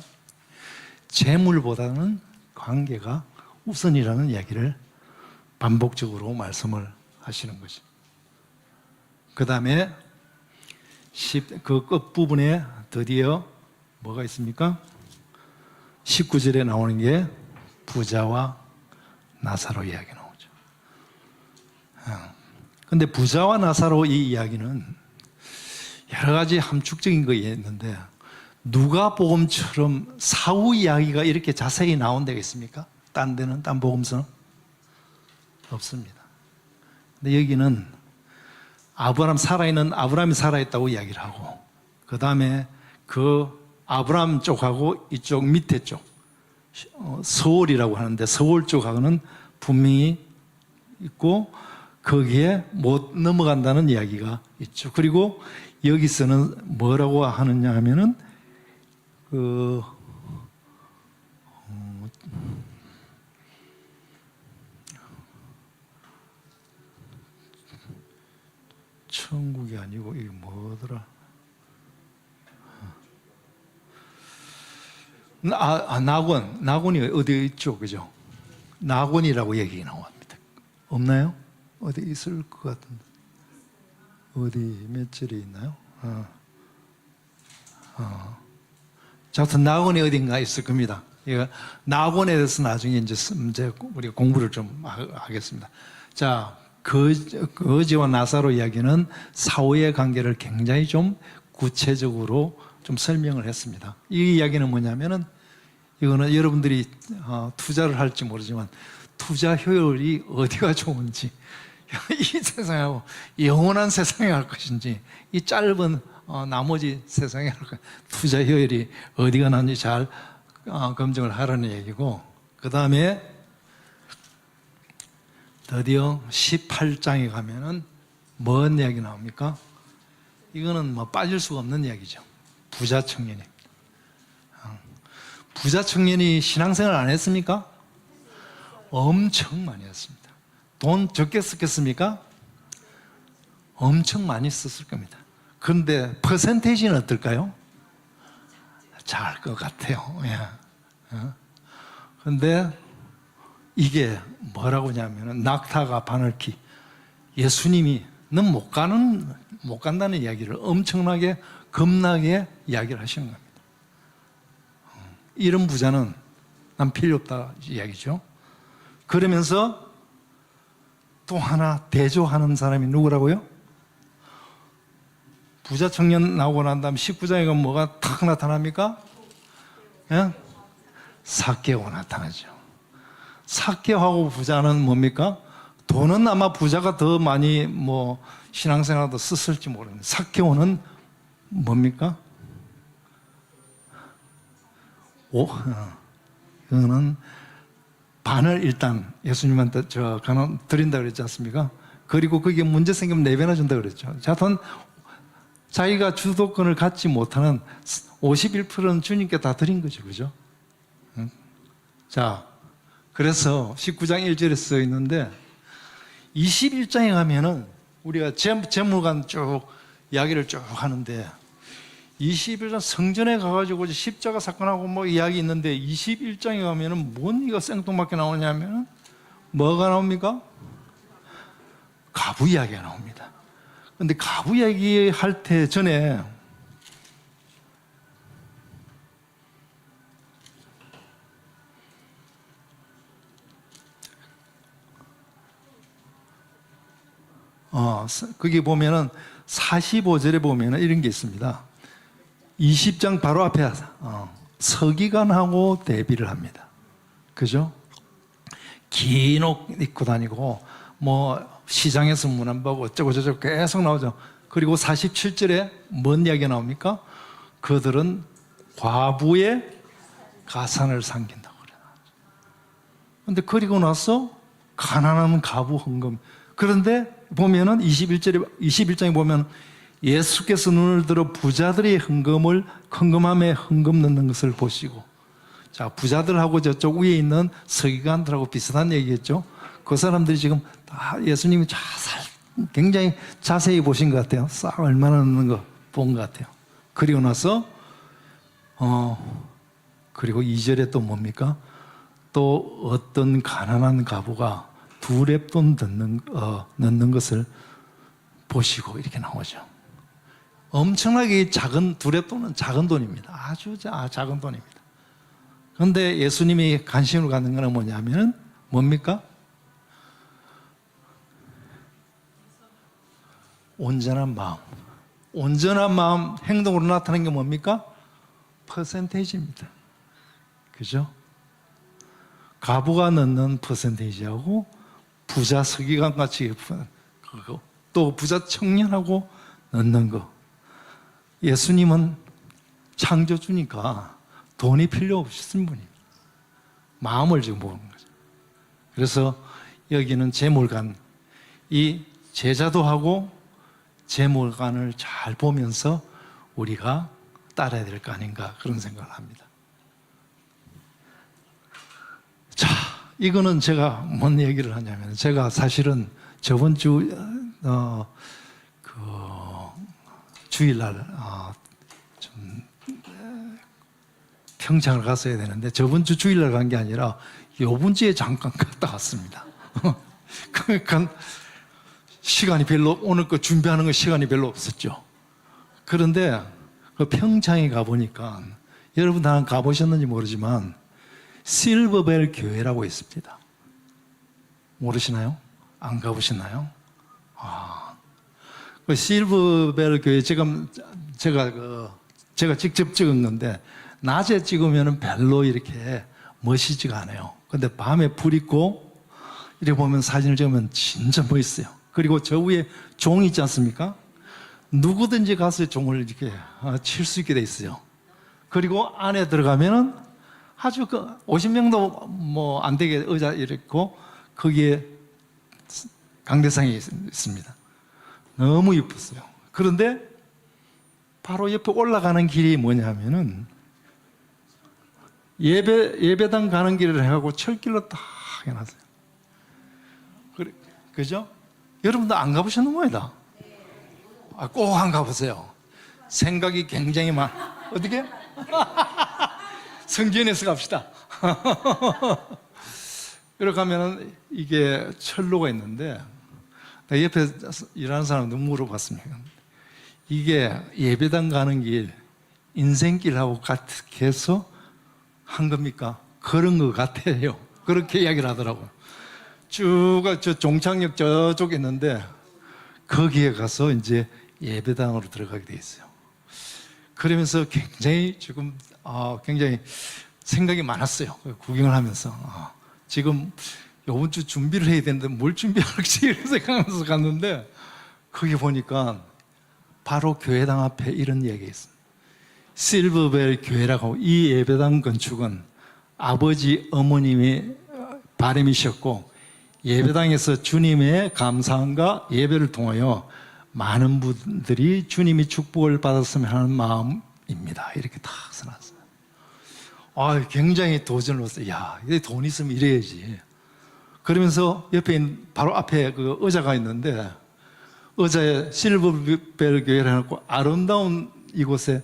재물보다는 관계가 우선이라는 이야기를 반복적으로 말씀을 하시는 거죠. 그 다음에 그 끝부분에 드디어 뭐가 있습니까? 19절에 나오는 게 부자와 나사로 이야기 나오죠. 근데 부자와 나사로 이 이야기는 여러 가지 함축적인 거 있는데 누가복음처럼 사후 이야기가 이렇게 자세히 나온 데가 있습니까? 딴 데는, 딴 복음서는 없습니다. 근데 여기는 아브라함이 살아있다고 이야기를 하고, 그 다음에 그 아브라함 쪽하고 이쪽 밑에 쪽 서울이라고 하는데 서울 쪽하고는 분명히 있고, 거기에 못 넘어간다는 이야기가 있죠. 그리고 여기서는 뭐라고 하느냐 하면은 천국이 아니고 이게 뭐더라? 낙원이 어디 있죠, 그죠? 낙원이라고 얘기가 나옵니다. 없나요? 어디 있을 것 같은데 어디 몇 절에 있나요? 자, 하여튼 낙원이 어딘가 있을 겁니다. 낙원에 대해서 나중에 이제 우리가 공부를 좀 하겠습니다. 자, 거지와 나사로 이야기는 사후의 관계를 굉장히 좀 구체적으로 좀 설명을 했습니다. 이 이야기는 뭐냐면은 이거는 여러분들이 투자를 할지 모르지만 투자 효율이 어디가 좋은지 이 세상하고 영원한 세상에 갈 것인지 이 짧은 나머지 세상에 갈 것인지 투자 효율이 어디가 나는지 잘 검증을 하라는 얘기고, 그 다음에 드디어 18장에 가면은 뭔 이야기 나옵니까? 이거는 뭐 빠질 수가 없는 이야기죠. 부자 청년입니다. 부자 청년이 신앙생활 안 했습니까? 엄청 많이 했습니다. 돈 적게 썼겠습니까? 엄청 많이 썼을 겁니다. 그런데 퍼센테이지는 어떨까요? 잘 것 같아요. 그런데 이게 뭐라고 하냐면 낙타가 바늘기, 예수님이 넌 못 간다는 이야기를 엄청나게 겁나게 이야기를 하시는 겁니다. 이런 부자는 난 필요 없다 이야기죠. 그러면서 또 하나 대조하는 사람이 누구라고요? 부자 청년 나오고 난 다음 19장에 가면 뭐가 탁 나타납니까? 삭개오 나타나죠. 삭개오하고 부자는 뭡니까? 돈은 아마 부자가 더 많이 신앙생활도 썼을지 모르겠는데 삭개오는 뭡니까? 이거는 반을 일단 예수님한테 드린다 그랬지 않습니까? 그리고 그게 문제 생기면 4배나 준다 그랬죠. 하여튼 자기가 주도권을 갖지 못하는 51%는 주님께 다 드린 거죠. 그죠? 자, 그래서 19장 1절에 써 있는데 21장에 가면은 우리가 재물관 쭉 이야기를 쭉 하는데 21장 성전에 가가지고 십자가 사건하고 이야기 있는데 21장에 가면은 뭔 이거 생뚱맞게 나오냐면은 뭐가 나옵니까? 가부 이야기가 나옵니다. 근데 가부 이야기 할 때 전에 거기 보면은 45절에 보면은 이런 게 있습니다. 20장 바로 앞에 서기관하고 대비를 합니다. 그죠? 긴 옷 입고 다니고 시장에서 문 안 보고 어쩌고저쩌고 계속 나오죠. 그리고 47절에 뭔 이야기가 나옵니까? 그들은 과부의 가산을 삼긴다고 그래요. 그런데 그리고 나서 가난한 가부 헌금. 그런데 보면은 21장에 보면 예수께서 눈을 들어 부자들의 헌금함에 헌금 넣는 것을 보시고, 자, 부자들하고 저쪽 위에 있는 서기관들하고 비슷한 얘기겠죠. 그 사람들이 지금 다 예수님이 굉장히 자세히 보신 것 같아요. 싹 얼마나 넣는 거 본 것 같아요. 그리고 나서 그리고 2절에 또 뭡니까? 또 어떤 가난한 가부가 2렙돈 넣는 것을 보시고 이렇게 나오죠. 엄청나게 작은 2렙돈은 작은 돈입니다. 아주 작은 돈입니다. 그런데 예수님이 관심을 갖는 것은 뭐냐면 뭡니까? 온전한 마음. 온전한 마음 행동으로 나타나는 게 뭡니까? 퍼센테이지입니다. 그죠? 가부가 넣는 퍼센테이지하고 부자 서기관 같이 그거 또 부자 청년하고 넣는 거. 예수님은 창조주니까 돈이 필요 없으신 분입니다. 마음을 지금 보는 거죠. 그래서 여기는 재물관, 이 제자도 하고 제물관을 잘 보면서 우리가 따라야 될 거 아닌가 그런 생각을 합니다. 자, 이거는 제가 뭔 얘기를 하냐면 제가 사실은 저번 주 주일날 좀 평창을 갔어야 되는데 저번 주 주일날 간 게 아니라 요번 주에 잠깐 갔다 왔습니다. 그러니까 시간이 별로 오늘 거 준비하는 거 시간이 별로 없었죠. 그런데 그 평창에 가보니까 여러분 다 가보셨는지 모르지만 실버벨 교회라고 있습니다. 모르시나요? 안 가보시나요? 그 실버벨 교회 지금 제가 직접 찍었는데 낮에 찍으면 별로 이렇게 멋있지가 않아요. 근데 밤에 불 있고 이렇게 보면 사진을 찍으면 진짜 멋있어요. 그리고 저 위에 종이 있지 않습니까? 누구든지 가서 종을 이렇게 칠 수 있게 돼 있어요. 그리고 안에 들어가면은 아주 50명도 뭐 안 되게 의자 이렇고 거기에 강대상이 있습니다. 너무 예뻤어요. 그런데 바로 옆에 올라가는 길이 뭐냐면은 예배당 가는 길을 해가고 철길로 딱 해놨어요. 그죠? 여러분도 안 가보셨는 모양이다. 꼭 안 가보세요. 생각이 굉장히 어떻게? 성전에서 갑시다. 이렇게 하면은 이게 철로가 있는데 옆에 일하는 사람도 물어봤습니다. 이게 예배당 가는 길, 인생길하고 같게 해서 한 겁니까? 그런 것 같아요. 그렇게 이야기를 하더라고요. 쭉 저 종착역 저쪽에 있는데 거기에 가서 이제 예배당으로 들어가게 돼 있어요. 그러면서 굉장히 지금 굉장히 생각이 많았어요. 구경을 하면서 지금 이번 주 준비를 해야 되는데 뭘 준비할지 이런 생각하면서 갔는데 거기 보니까 바로 교회당 앞에 이런 얘기가 있습니다. 실버벨 교회라고 이 예배당 건축은 아버지 어머님의 바람이셨고 예배당에서 주님의 감사함과 예배를 통하여 많은 분들이 주님이 축복을 받았으면 하는 마음입니다. 이렇게 딱 써놨어요. 굉장히 도전을 했어요. 야, 돈 있으면 이래야지. 그러면서 옆에 바로 앞에 그 의자가 있는데 의자에 실버벨 교회를 해놓고 아름다운 이곳에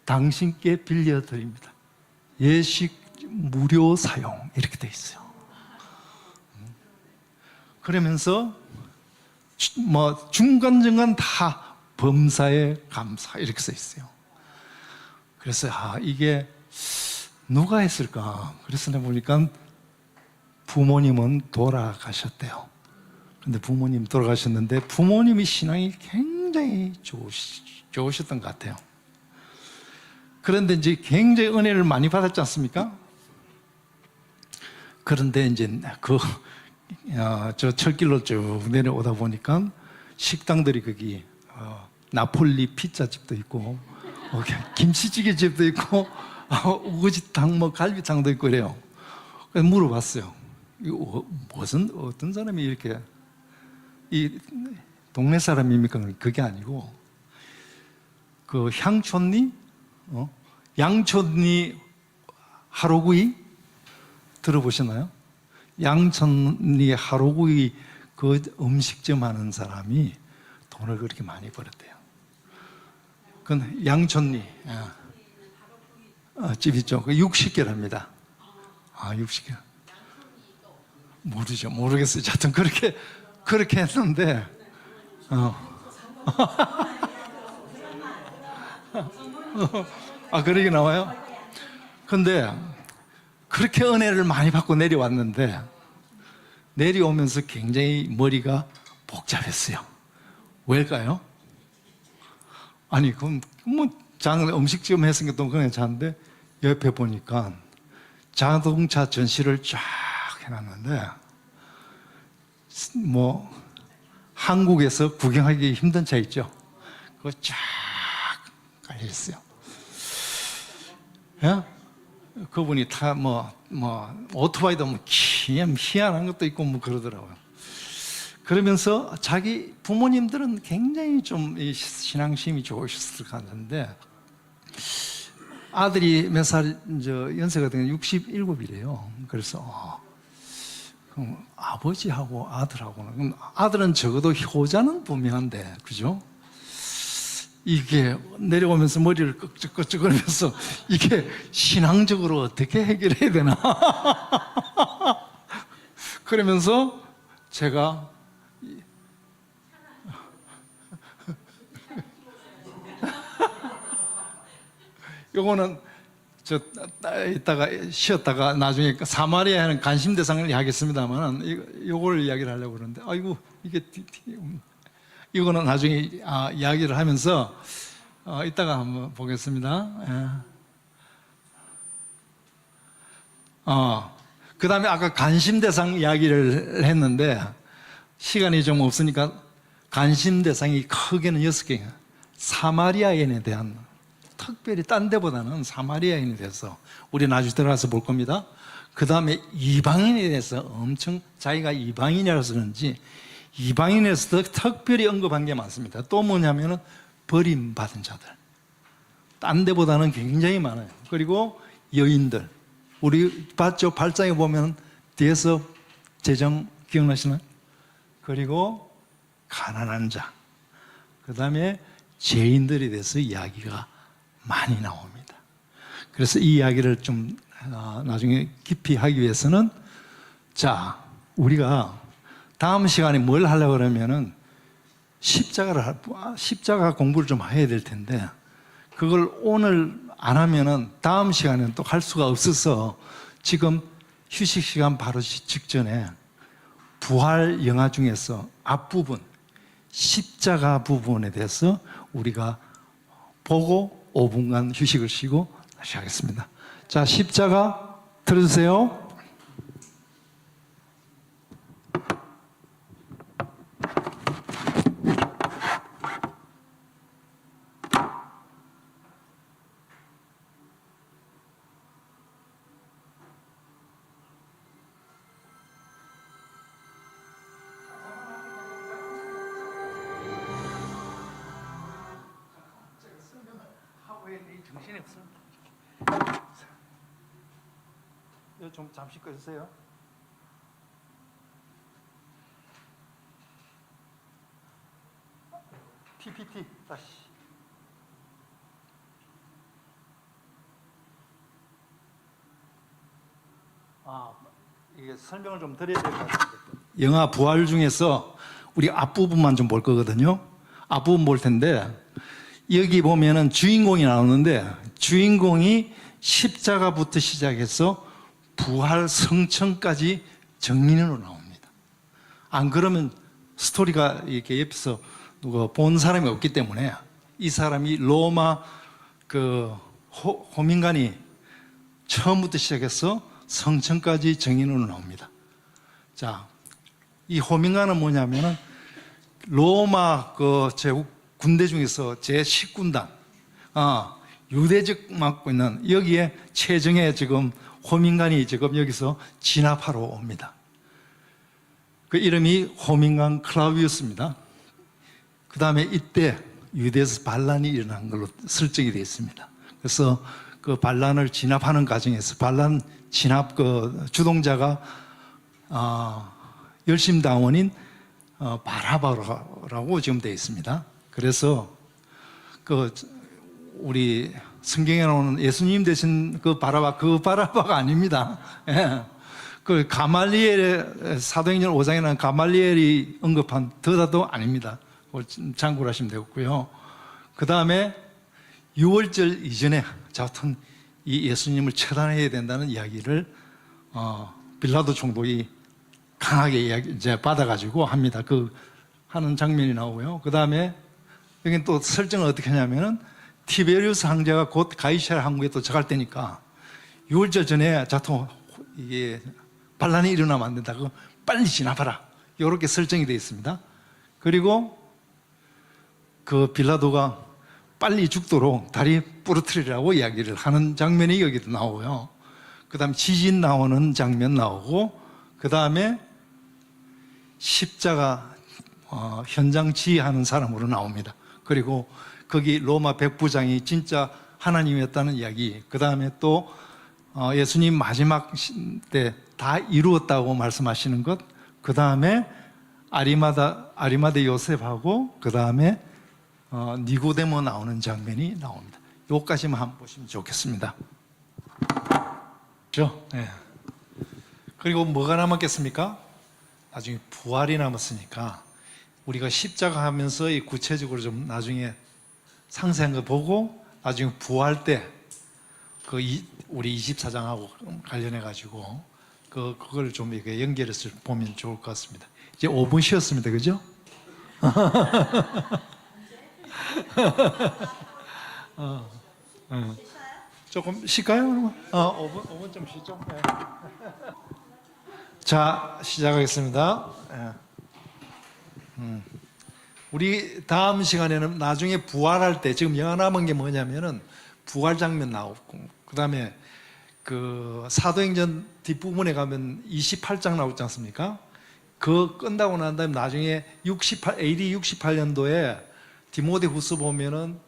당신께 빌려드립니다. 예식 무료 사용 이렇게 돼 있어요. 그러면서 뭐 중간중간 다 범사에 감사 이렇게 써 있어요. 그래서 이게 누가 했을까? 그래서 내가 보니까 부모님은 돌아가셨대요. 근데 부모님 돌아가셨는데 부모님이 신앙이 굉장히 좋으셨던 것 같아요. 그런데 이제 굉장히 은혜를 많이 받았지 않습니까? 그런데 이제 저 철길로 쭉 내려오다 보니까 식당들이 거기 나폴리 피자집도 있고 김치찌개 집도 있고 우거지탕 뭐 갈비탕도 있고 그래요. 그래서 물어봤어요. 이거 어떤 사람이 이렇게 이 동네 사람입니까? 그게 아니고 그 향촌리 양촌리 하루구이 들어보셨나요? 양촌리 하루구이 그 음식점 하는 사람이 돈을 그렇게 많이 벌었대요. 그건 양촌리 집 있죠. 그 60개랍니다. 60개. 모르겠어요. 하여튼 그렇게 했는데 그러게 나와요? 근데 그렇게 은혜를 많이 받고 내려왔는데 내려오면서 굉장히 머리가 복잡했어요. 왜일까요? 아니 그럼 뭐 음식점 했으니까 또 그냥 자는데 옆에 보니까 자동차 전시를 쫙 해놨는데 뭐 한국에서 구경하기 힘든 차 있죠? 그거 쫙 깔려있어요. 예? 그분이 오토바이도 뭐 희한한 것도 있고 뭐 그러더라고요. 그러면서 자기 부모님들은 굉장히 좀 신앙심이 좋으셨을 것 같은데, 아들이 몇 살 연세가 되면 67이래요. 그래서 그럼 아버지하고 아들하고는, 그럼 아들은 적어도 효자는 분명한데, 그죠? 이게 내려오면서 머리를 끄적끄적거리면서 이게 신앙적으로 어떻게 해결해야 되나? 그러면서 제가 요거는 이따가 쉬었다가 나중에 사마리아에는 관심 대상을 하겠습니다만, 요걸 이야기를 하려고 그러는데, 아이고 이게 이거는 나중에 이야기를 하면서 이따가 한번 보겠습니다. 그 다음에 아까 관심 대상 이야기를 했는데 시간이 좀 없으니까 관심 대상이 크게는 6개예요. 사마리아인에 대한, 특별히 딴 데보다는 사마리아인에 대해서 우리 나중에 들어가서 볼 겁니다. 그 다음에 이방인에 대해서 엄청, 자기가 이방인이라서 그런지 이방인에서도 특별히 언급한 게 많습니다. 또 뭐냐면은 버림받은 자들, 딴 데보다는 굉장히 많아요. 그리고 여인들, 우리 봤죠? 8장에 보면 뒤에서 재정 기억나시나요? 그리고 가난한 자, 그 다음에 죄인들에 대해서 이야기가 많이 나옵니다. 그래서 이 이야기를 좀 나중에 깊이 하기 위해서는, 자, 우리가 다음 시간에 뭘 하려고 그러면은 십자가 공부를 좀 해야 될 텐데, 그걸 오늘 안 하면은 다음 시간에는 또 할 수가 없어서 지금 휴식 시간 바로 직전에 부활 영화 중에서 앞부분, 십자가 부분에 대해서 우리가 보고 5분간 휴식을 쉬고 다시 하겠습니다. 자, 십자가 들어주세요. 정신이 없어. 이거 좀 잠시 꺼주세요. PPT 다시. 이게 설명을 좀 드려야 될 것 같은데. 영화 부활 중에서 우리 앞부분만 좀 볼 거거든요. 앞부분 볼 텐데, 여기 보면은 주인공이 나오는데, 주인공이 십자가부터 시작해서 부활 성천까지 정면으로 나옵니다. 안 그러면 스토리가 이렇게 옆에서 누가 본 사람이 없기 때문에, 이 사람이 로마 그 호민관이 처음부터 시작해서 성천까지 정인으로 나옵니다. 자, 이 호민관은 뭐냐면은 로마 그 제국 군대 중에서 제10군단, 유대적 맡고 있는, 여기에 최정예 지금 호민관이 지금 여기서 진압하러 옵니다. 그 이름이 호민관 클라우디우스입니다. 그 다음에 이때 유대에서 반란이 일어난 걸로 설정이 되어 있습니다. 그래서 그 반란을 진압하는 과정에서 반란 진압 그 주동자가 열심당원인 바라바라고 지금 되어 있습니다. 그래서 그 우리 성경에 나오는 예수님 대신 그 바라바가 아닙니다. 예. 그 가말리엘의 사도행전 5장에는 가말리엘이 언급한 더다도 아닙니다. 참고를 하시면 되겠고요. 그 다음에 6월절 이전에 자하튼 이 예수님을 처단해야 된다는 이야기를 빌라도 총독이 강하게 이제 받아가지고 합니다. 그 하는 장면이 나오고요. 그 다음에 여기는 또 설정을 어떻게 하냐면은 티베리우스 황제가 곧 가이사랴 항구에 도착할 때니까 6월절 전에 자통 이게 반란이 일어나면 안 된다. 그거 빨리 진압하라. 이렇게 설정이 되어 있습니다. 그리고 그 빌라도가 빨리 죽도록 다리 부러뜨리라고 이야기를 하는 장면이 여기도 나오고요. 그 다음에 지진 나오는 장면 나오고, 그 다음에 십자가 현장 지휘하는 사람으로 나옵니다. 그리고 거기 로마 백부장이 진짜 하나님이었다는 이야기, 그 다음에 또 예수님 마지막 때 다 이루었다고 말씀하시는 것, 그 다음에 아리마대 요셉하고 그 다음에 니고데모 나오는 장면이 나옵니다. 요까지만 한번 보시면 좋겠습니다. 그렇죠? 네. 그리고 뭐가 남았겠습니까? 나중에 부활이 남았으니까 우리가 십자가 하면서 이 구체적으로 좀 나중에 상세한 거 보고 나중에 부활 때 우리 24장하고 관련해 가지고 그걸 좀 이렇게 연결해서 보면 좋을 것 같습니다. 이제 5분 쉬었습니다. 그죠? 조금 쉴까요? 5분 좀 쉬죠. 네. 자, 시작하겠습니다. 우리 다음 시간에는 나중에 부활할 때, 지금 영화 남은 게 뭐냐면은 부활 장면 나오고, 그 다음에 그 사도행전 뒷부분에 가면 28장 나오지 않습니까? 그거 끝나고 난 다음에 나중에 AD 68년도에 디모데 후서 보면은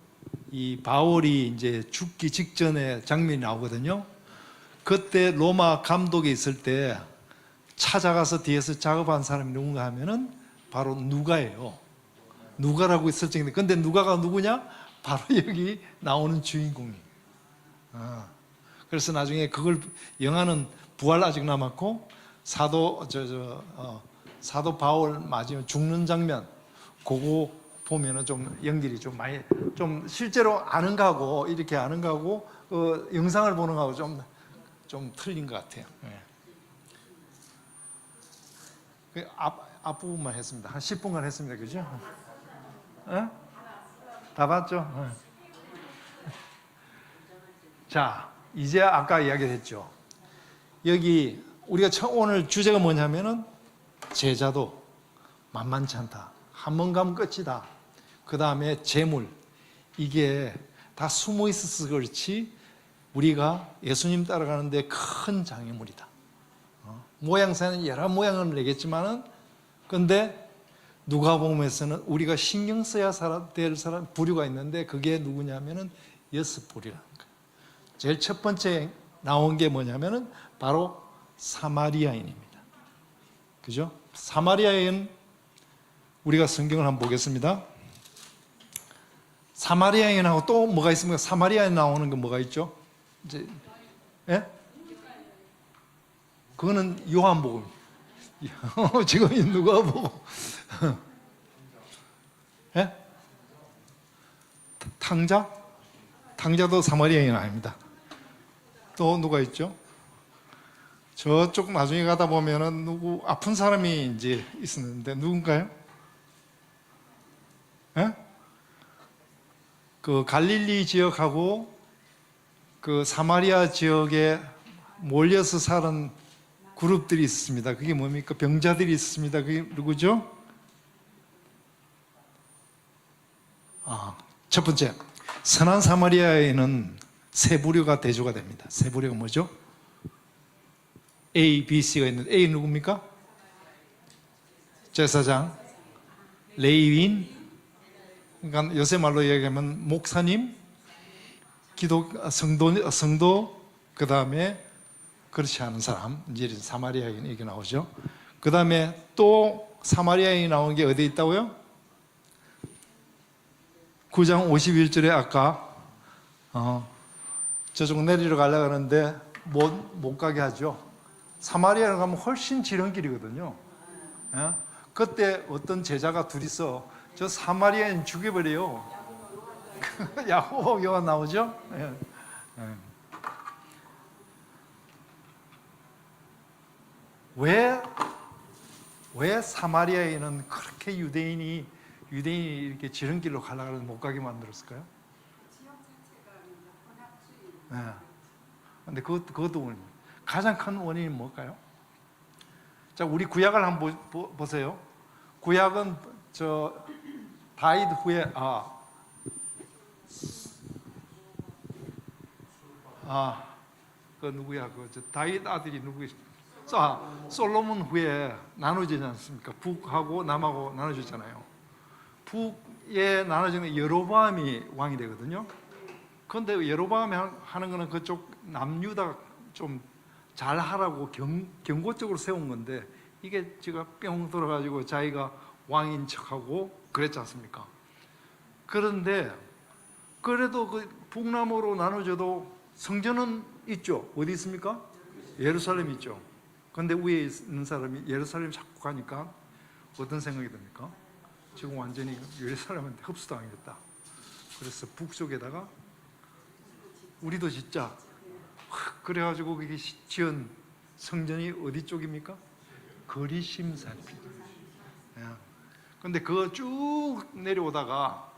이 바울이 이제 죽기 직전에 장면이 나오거든요. 그때 로마 감독이 있을 때 찾아가서 뒤에서 작업한 사람이 누군가 하면은 바로 누가예요. 누가라고 있을 적인데, 근데 누가가 누구냐? 바로 여기 나오는 주인공이에요. 그래서 나중에 그걸 영화는 부활 아직 남았고 사도 바울 마지막 죽는 장면 그거 보면은 좀 연결이 좀 많이 좀 실제로 아는 거하고 이렇게 아는 거하고 영상을 보는 거하고 좀 틀린 것 같아요. 네. 앞부분만 했습니다. 한 10분간 했습니다. 그죠? 네? 다 봤죠? 네. 자, 이제 아까 이야기했죠. 여기 우리가 오늘 주제가 뭐냐면은 제자도 만만치 않다. 한 번 가면 끝이다. 그 다음에 재물, 이게 다 숨어 있어서 그렇지 우리가 예수님 따라가는데 큰 장애물이다. 모양새는 여러 모양을 내겠지만은, 근데 누가복음에서는 우리가 신경 써야 될 사람 부류가 있는데 그게 누구냐면은 6부류라는 거예요. 제일 첫 번째 나온 게 뭐냐면은 바로 사마리아인입니다. 그죠? 사마리아인, 우리가 성경을 한번 보겠습니다. 사마리아인하고 또 뭐가 있습니까? 사마리아인 나오는 거 뭐가 있죠? 이제, 예? 그거는 요한복음. 지금 누가 보고? 예? 탕자? 탕자도 사마리아인 아닙니다. 또 누가 있죠? 저쪽 나중에 가다 보면은 누구 아픈 사람이 이제 있었는데 누군가요? 예? 그 갈릴리 지역하고 그 사마리아 지역에 몰려서 사는 그룹들이 있습니다. 그게 뭡니까? 병자들이 있습니다. 그게 누구죠? 첫 번째, 선한 사마리아에는 세 부류가 대조가 됩니다. 세 부류가 뭐죠? A, B, C가 있는데 A 누굽니까? 제사장, 레위인, 그러니까 요새 말로 얘기하면 목사님, 성도, 그 다음에 그렇지 않은 사람, 이제 사마리아인 얘기 나오죠. 그 다음에 또 사마리아인이 나온 게 어디 있다고요? 9장 51절에 아까 저쪽 내리러 가려고 하는데 못 가게 하죠. 사마리아로 가면 훨씬 지름길이거든요. 예? 그때 어떤 제자가 둘이서 저 사마리아인 죽여버려요. 야고보가 나오죠. 예. 예. 왜 사마리아인은 그렇게 유대인이 이렇게 지름길로 가려고 하면 못 가게 만들었을까요? 네. 근데 그것도 가장 큰 원인이 뭘까요? 자, 우리 구약을 한번 보세요. 구약은 다윗 후에 그 누구야? 다윗 아들이 누구지? 솔로몬 후에 나눠지지 않습니까? 북하고 남하고 나눠졌잖아요. 북에 나눠지는 여로보암이 왕이 되거든요. 그런데 여로보암이 하는 거는 그쪽 남유다 좀 잘하라고 경고적으로 세운 건데, 이게 제가 뿅 돌아가지고 자기가 왕인 척하고 그랬지 않습니까? 그런데 그래도 그 북남으로 나눠져도 성전은 있죠. 어디 있습니까? 예루살렘 있죠. 그런데 위에 있는 사람이 예루살렘 자꾸 가니까 어떤 생각이 듭니까? 지금 완전히 예루살렘한테 흡수당하겠다. 그래서 북쪽에다가 우리도 짓자. 그래가지고 그게 지은 성전이 어디 쪽입니까? 거리심 살피. 그런데 그거 쭉 내려오다가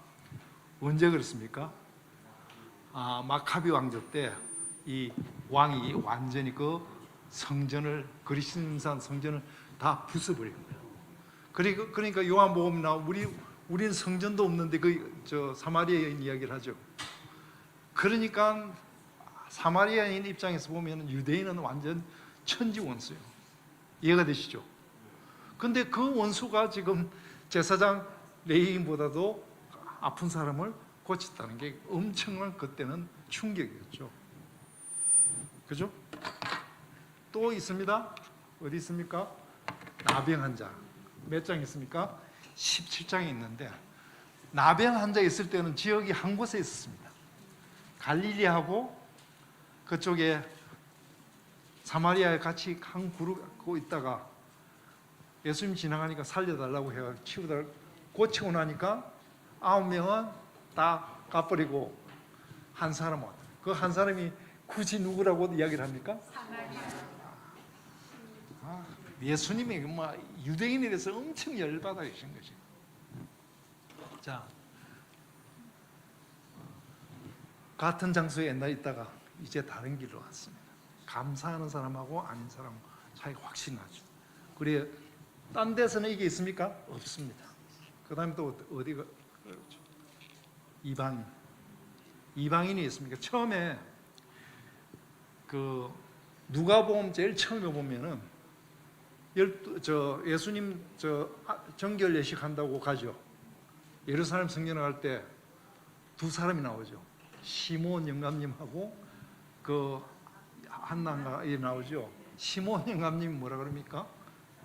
언제 그랬습니까? 마카비 왕조 때 이 왕이 완전히 그 성전을, 거리심산 성전을 다 부숴버린 거예요. 그러니까 요한복음 나와 우리는 성전도 없는데 저 사마리아인 이야기를 하죠. 그러니까 사마리아인 입장에서 보면 유대인은 완전 천지 원수예요. 이해가 되시죠? 근데 그 원수가 지금 제사장 레위인보다도 아픈 사람을 고쳤다는 게 엄청난 그때는 충격이었죠. 그죠? 또 있습니다. 어디 있습니까? 나병 환자. 몇 장 있습니까? 17장이 있는데, 나병 환자 있을 때는 지역이 한 곳에 있었습니다. 갈릴리하고 그쪽에 사마리아에 같이 한 그룹 있다가 예수님 지나가니까 살려달라고 해가 치우다 고치고 나니까 9명은 다 가버리고 한 사람은, 그 한 사람이 굳이 누구라고 이야기를 합니까? 예수님이 뭐 유대인에 대해서 엄청 열받아 계신 거지. 자, 같은 장소에 옛날에 있다가 이제 다른 길로 왔습니다. 감사하는 사람하고 아닌 사람 차이가 확실히 나죠. 그래, 딴 데서는 이게 있습니까? 없습니다. 그 다음에 또 어디가? 이방인이 있습니까? 처음에 그 누가복음 제일 처음에 보면은 예수님 정결 예식 한다고 가죠. 예루살렘 성전에 갈 때 두 사람이 나오죠. 시몬 영감님하고 그 한나가 나오죠. 시몬 영감님이 뭐라 그럽니까?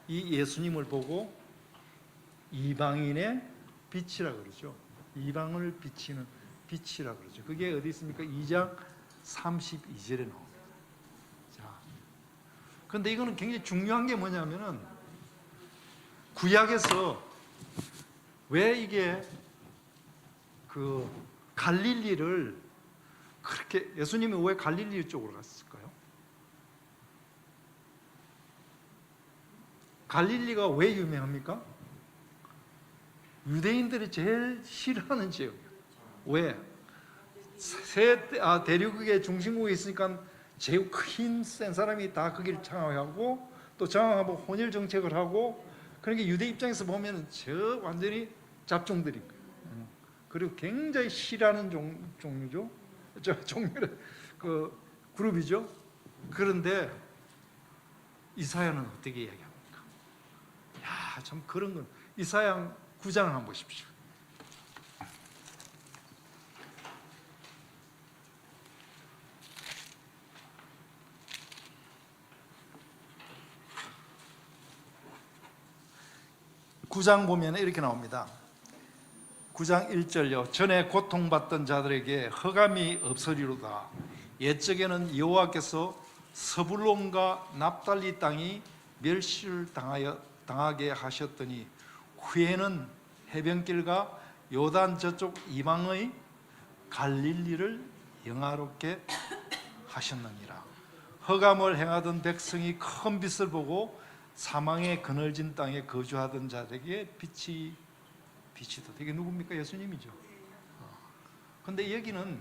이 예수님을 보고 이방인의 빛이라 그러죠. 이방을 비치는 빛이라 그러죠. 그게 어디 있습니까? 2장 32절에 나옵니다. 자, 그런데 이거는 굉장히 중요한 게 뭐냐면은 구약에서 왜 이게 그 갈릴리를 그렇게, 예수님이 왜 갈릴리 쪽으로 갔을까요? 갈릴리가 왜 유명합니까? 유대인들이 제일 싫어하는 지역이에요. 왜? 대륙의 중심국에 있으니까 제일 힘센 사람이 다 거기를 장악하고 또 장악하고 혼혈 정책을 하고, 그러니까 유대 입장에서 보면 저 완전히 잡종들인 거예요. 그리고 굉장히 싫어하는 종류죠. 종류를 그 그룹이죠. 그런데 이사야는 어떻게 이야기합니까? 야, 참 그런 건 이사야 9장을 한번 보십시오. (9장) 보면 이렇게 나옵니다. 9장 1절요. 전에 고통받던 자들에게 흑암이 없으리로다. 옛적에는 여호와께서 서불론과 납달리 땅이 멸시를 당하게 하셨더니 후에는 해변길과 요단 저쪽 이방의 갈릴리를 영화롭게 하셨느니라. 흑암을 행하던 백성이 큰 빛을 보고 사망의 그늘진 땅에 거주하던 자들에게 빛이 비치도다. 이게 누굽니까? 예수님이죠. 그런데 여기는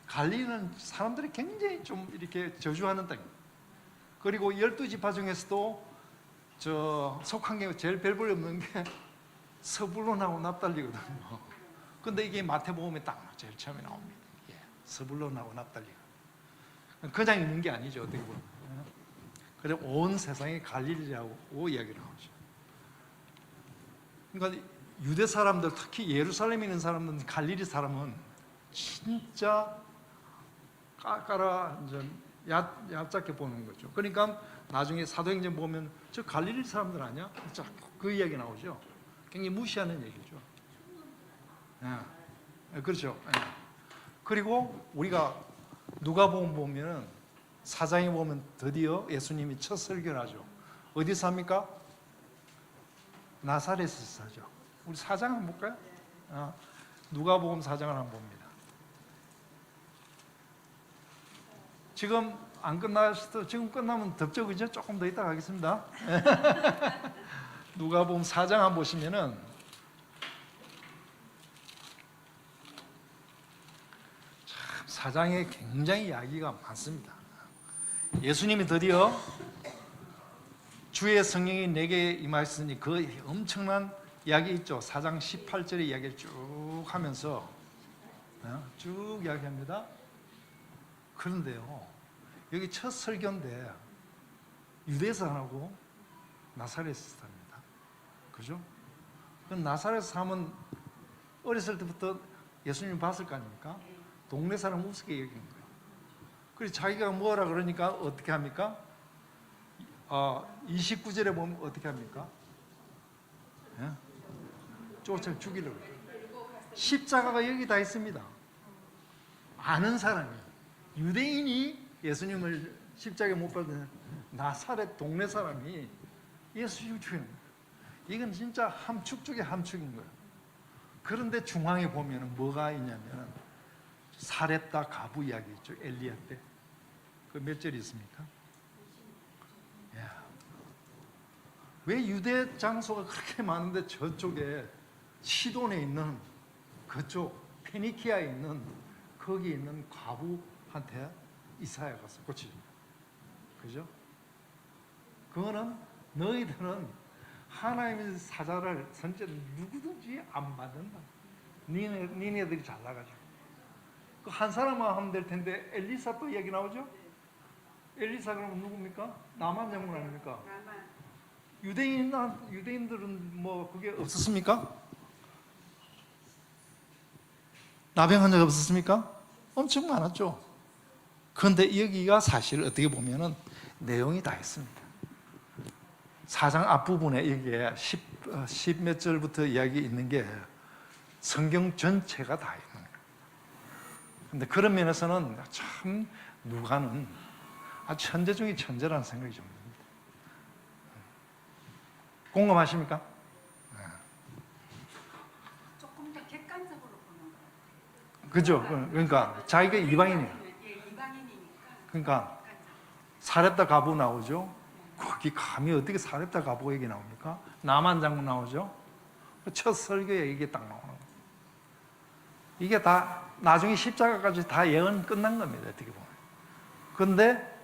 갈릴리는 사람들이 굉장히 좀 이렇게 저주하는 땅입니다. 그리고 12지파 중에서도 속한 게 제일 별 볼 없는 게 서불론하고 납달리거든요. 근데 이게 마태복음에 딱 제일 처음에 나옵니다. 서불론하고 납달리가 그냥 있는 게 아니죠, 어떻게 보면. 그래 온 세상이 갈릴리라고 이야기를 하죠. 그러니까 유대 사람들, 특히 예루살렘에 있는 사람들은, 갈릴리 사람은 진짜 까까라 이제 얕잡게 보는 거죠. 그러니까 나중에 사도행전 보면 저 갈릴리 사람들 아니야? 자꾸 그 이야기 나오죠. 굉장히 무시하는 얘기죠. 예. 그렇죠. 예. 그리고 우리가 누가복음 보면은 사장에 보면 드디어 예수님이 첫 설교를 하죠. 어디서 합니까? 나사렛에서 하죠. 우리 사장 한번 볼까요? 누가복음 4장을 한번 봅니다. 지금 안 끝났어도 지금 끝나면 덥죠, 그죠? 조금 더 이따 가겠습니다. 누가복음 4장 한번 보시면은 참 사장에 굉장히 이야기가 많습니다. 예수님이 드디어 주의 성령이 내게 임하였으니 그 엄청난 이야기 있죠. 4장 18절의 이야기를 쭉 하면서 쭉 이야기합니다. 그런데요, 여기 첫 설교인데 유대에서 하고 나사렛에서 합니다. 그죠? 그럼 나사렛에서 하면 어렸을 때부터 예수님 봤을 거 아닙니까? 동네 사람 우습게 여기는 거예요. 그래서 자기가 뭐라 그러니까 어떻게 합니까? 29절에 보면 어떻게 합니까? 예? 쫓아 죽이려고. 십자가가 여기 다 있습니다. 아는 사람이, 유대인이 예수님을 십자가에 못 박는 나사렛 동네 사람이 예수님을 죽이는 거예요. 이건 진짜 함축 중에 함축인 거예요. 그런데 중앙에 보면 뭐가 있냐면 사렙다 가부 이야기 있죠. 엘리야 때. 그 몇 절이 있습니까? 왜 유대 장소가 그렇게 많은데 저쪽에 시돈에 있는 그쪽 페니키아에 있는 거기 있는 과부한테 이사야 가서 고쳐줍니다. 그죠? 그거는 너희들은 하나님의 사자를 선제 누구든지 안 받는다. 니네들이 잘 나가지고. 그 한 사람만 하면 될 텐데 엘리사 또 이야기 나오죠? 엘리사 그러면 누굽니까? 나만 장군 아닙니까? 유대인들은 뭐 그게 없었습니까? 나병 적 없었습니까? 엄청 많았죠. 그런데 여기가 사실 어떻게 보면은 내용이 다 있습니다. 4장 앞부분에 여기에 10 몇 절부터 이야기 있는 게 성경 전체가 다 있는 거예요. 근데 그런 면에서는 참 누가는 아주 천재 중에 천재라는 생각이 좀 듭니다. 공감하십니까? 조금 더 객관적으로 보는 거예요. 그죠? 그러니까 자기가 이방인이에요. 이방인이니까. 그러니까 사렙다 가부 나오죠. 거기 감히 어떻게 사렙다 가부 얘기 나옵니까? 나만 장군 나오죠. 첫 설교에 이게 딱 나오는 거예요. 이게 다 나중에 십자가까지 다 예언 끝난 겁니다. 어떻게 보면. 그런데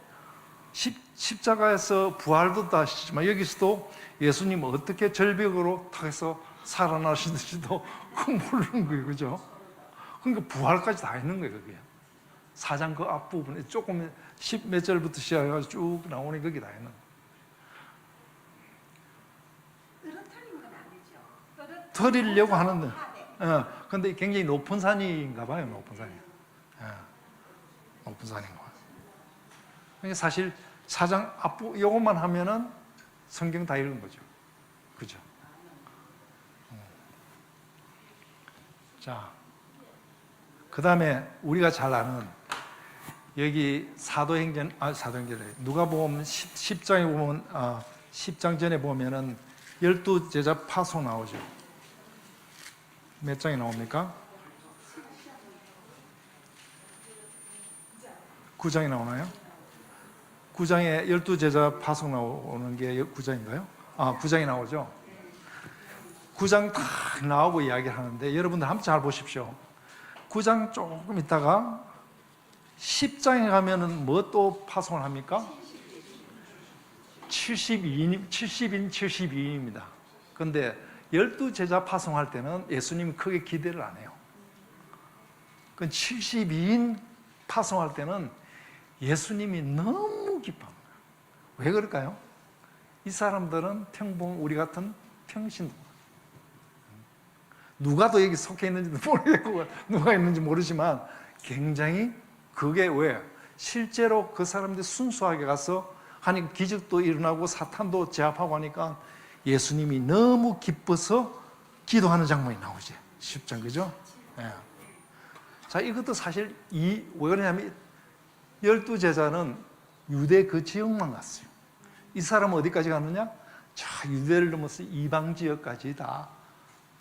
십자가에서 부활도 다 하시지만 여기서도 예수님 어떻게 절벽으로 타서 살아나시는지도 모르는 거예요. 그죠? 그러니까 부활까지 다 있는 거예요. 그게. 4장 그 앞부분에 조금 10 몇 절부터 시작해가지고 쭉 나오니 거기 다 있는 거예요. 떨어뜨리는 건 아니죠. 터리려고 하는데. 근데 굉장히 높은 산인가 봐요. 높은 산이. 높은 산인 거예요. 그러니까 사실 4장 앞부 이것만 하면은 성경 다 읽은 거죠. 그죠? 자, 그 다음에 우리가 잘 아는 여기 사도행전에 누가복음 10장에 보면 10장 전에 보면은 12제자 파송 나오죠. 몇 장이 나옵니까? 9장이 나오나요? 9장에 12제자 파송 나오는 게 9장인가요? 9장이 나오죠. 9장 딱 나오고 이야기를 하는데 여러분들 한번 잘 보십시오. 9장 조금 있다가 10장에 가면은 뭐 또 파송을 합니까? 72인입니다. 그런데 12제자 파송할 때는 예수님이 크게 기대를 안 해요. 그 72인 파송할 때는 예수님이 너무 기뻐합니다. 왜 그럴까요? 이 사람들은 우리 같은 평신도. 누가 더 여기 속해 있는지도 모르겠고 누가 있는지 모르지만 굉장히 그게 왜? 실제로 그 사람들이 순수하게 가서 하나님 기적도 일어나고 사탄도 제압하고 하니까 예수님이 너무 기뻐서 기도하는 장면이 나오지. 10장 그죠? 예. 자, 이것도 사실 왜 그러냐면 12제자는 유대 그 지역만 갔어요. 이 사람은 어디까지 갔느냐? 자, 유대를 넘어서 이방 지역까지 다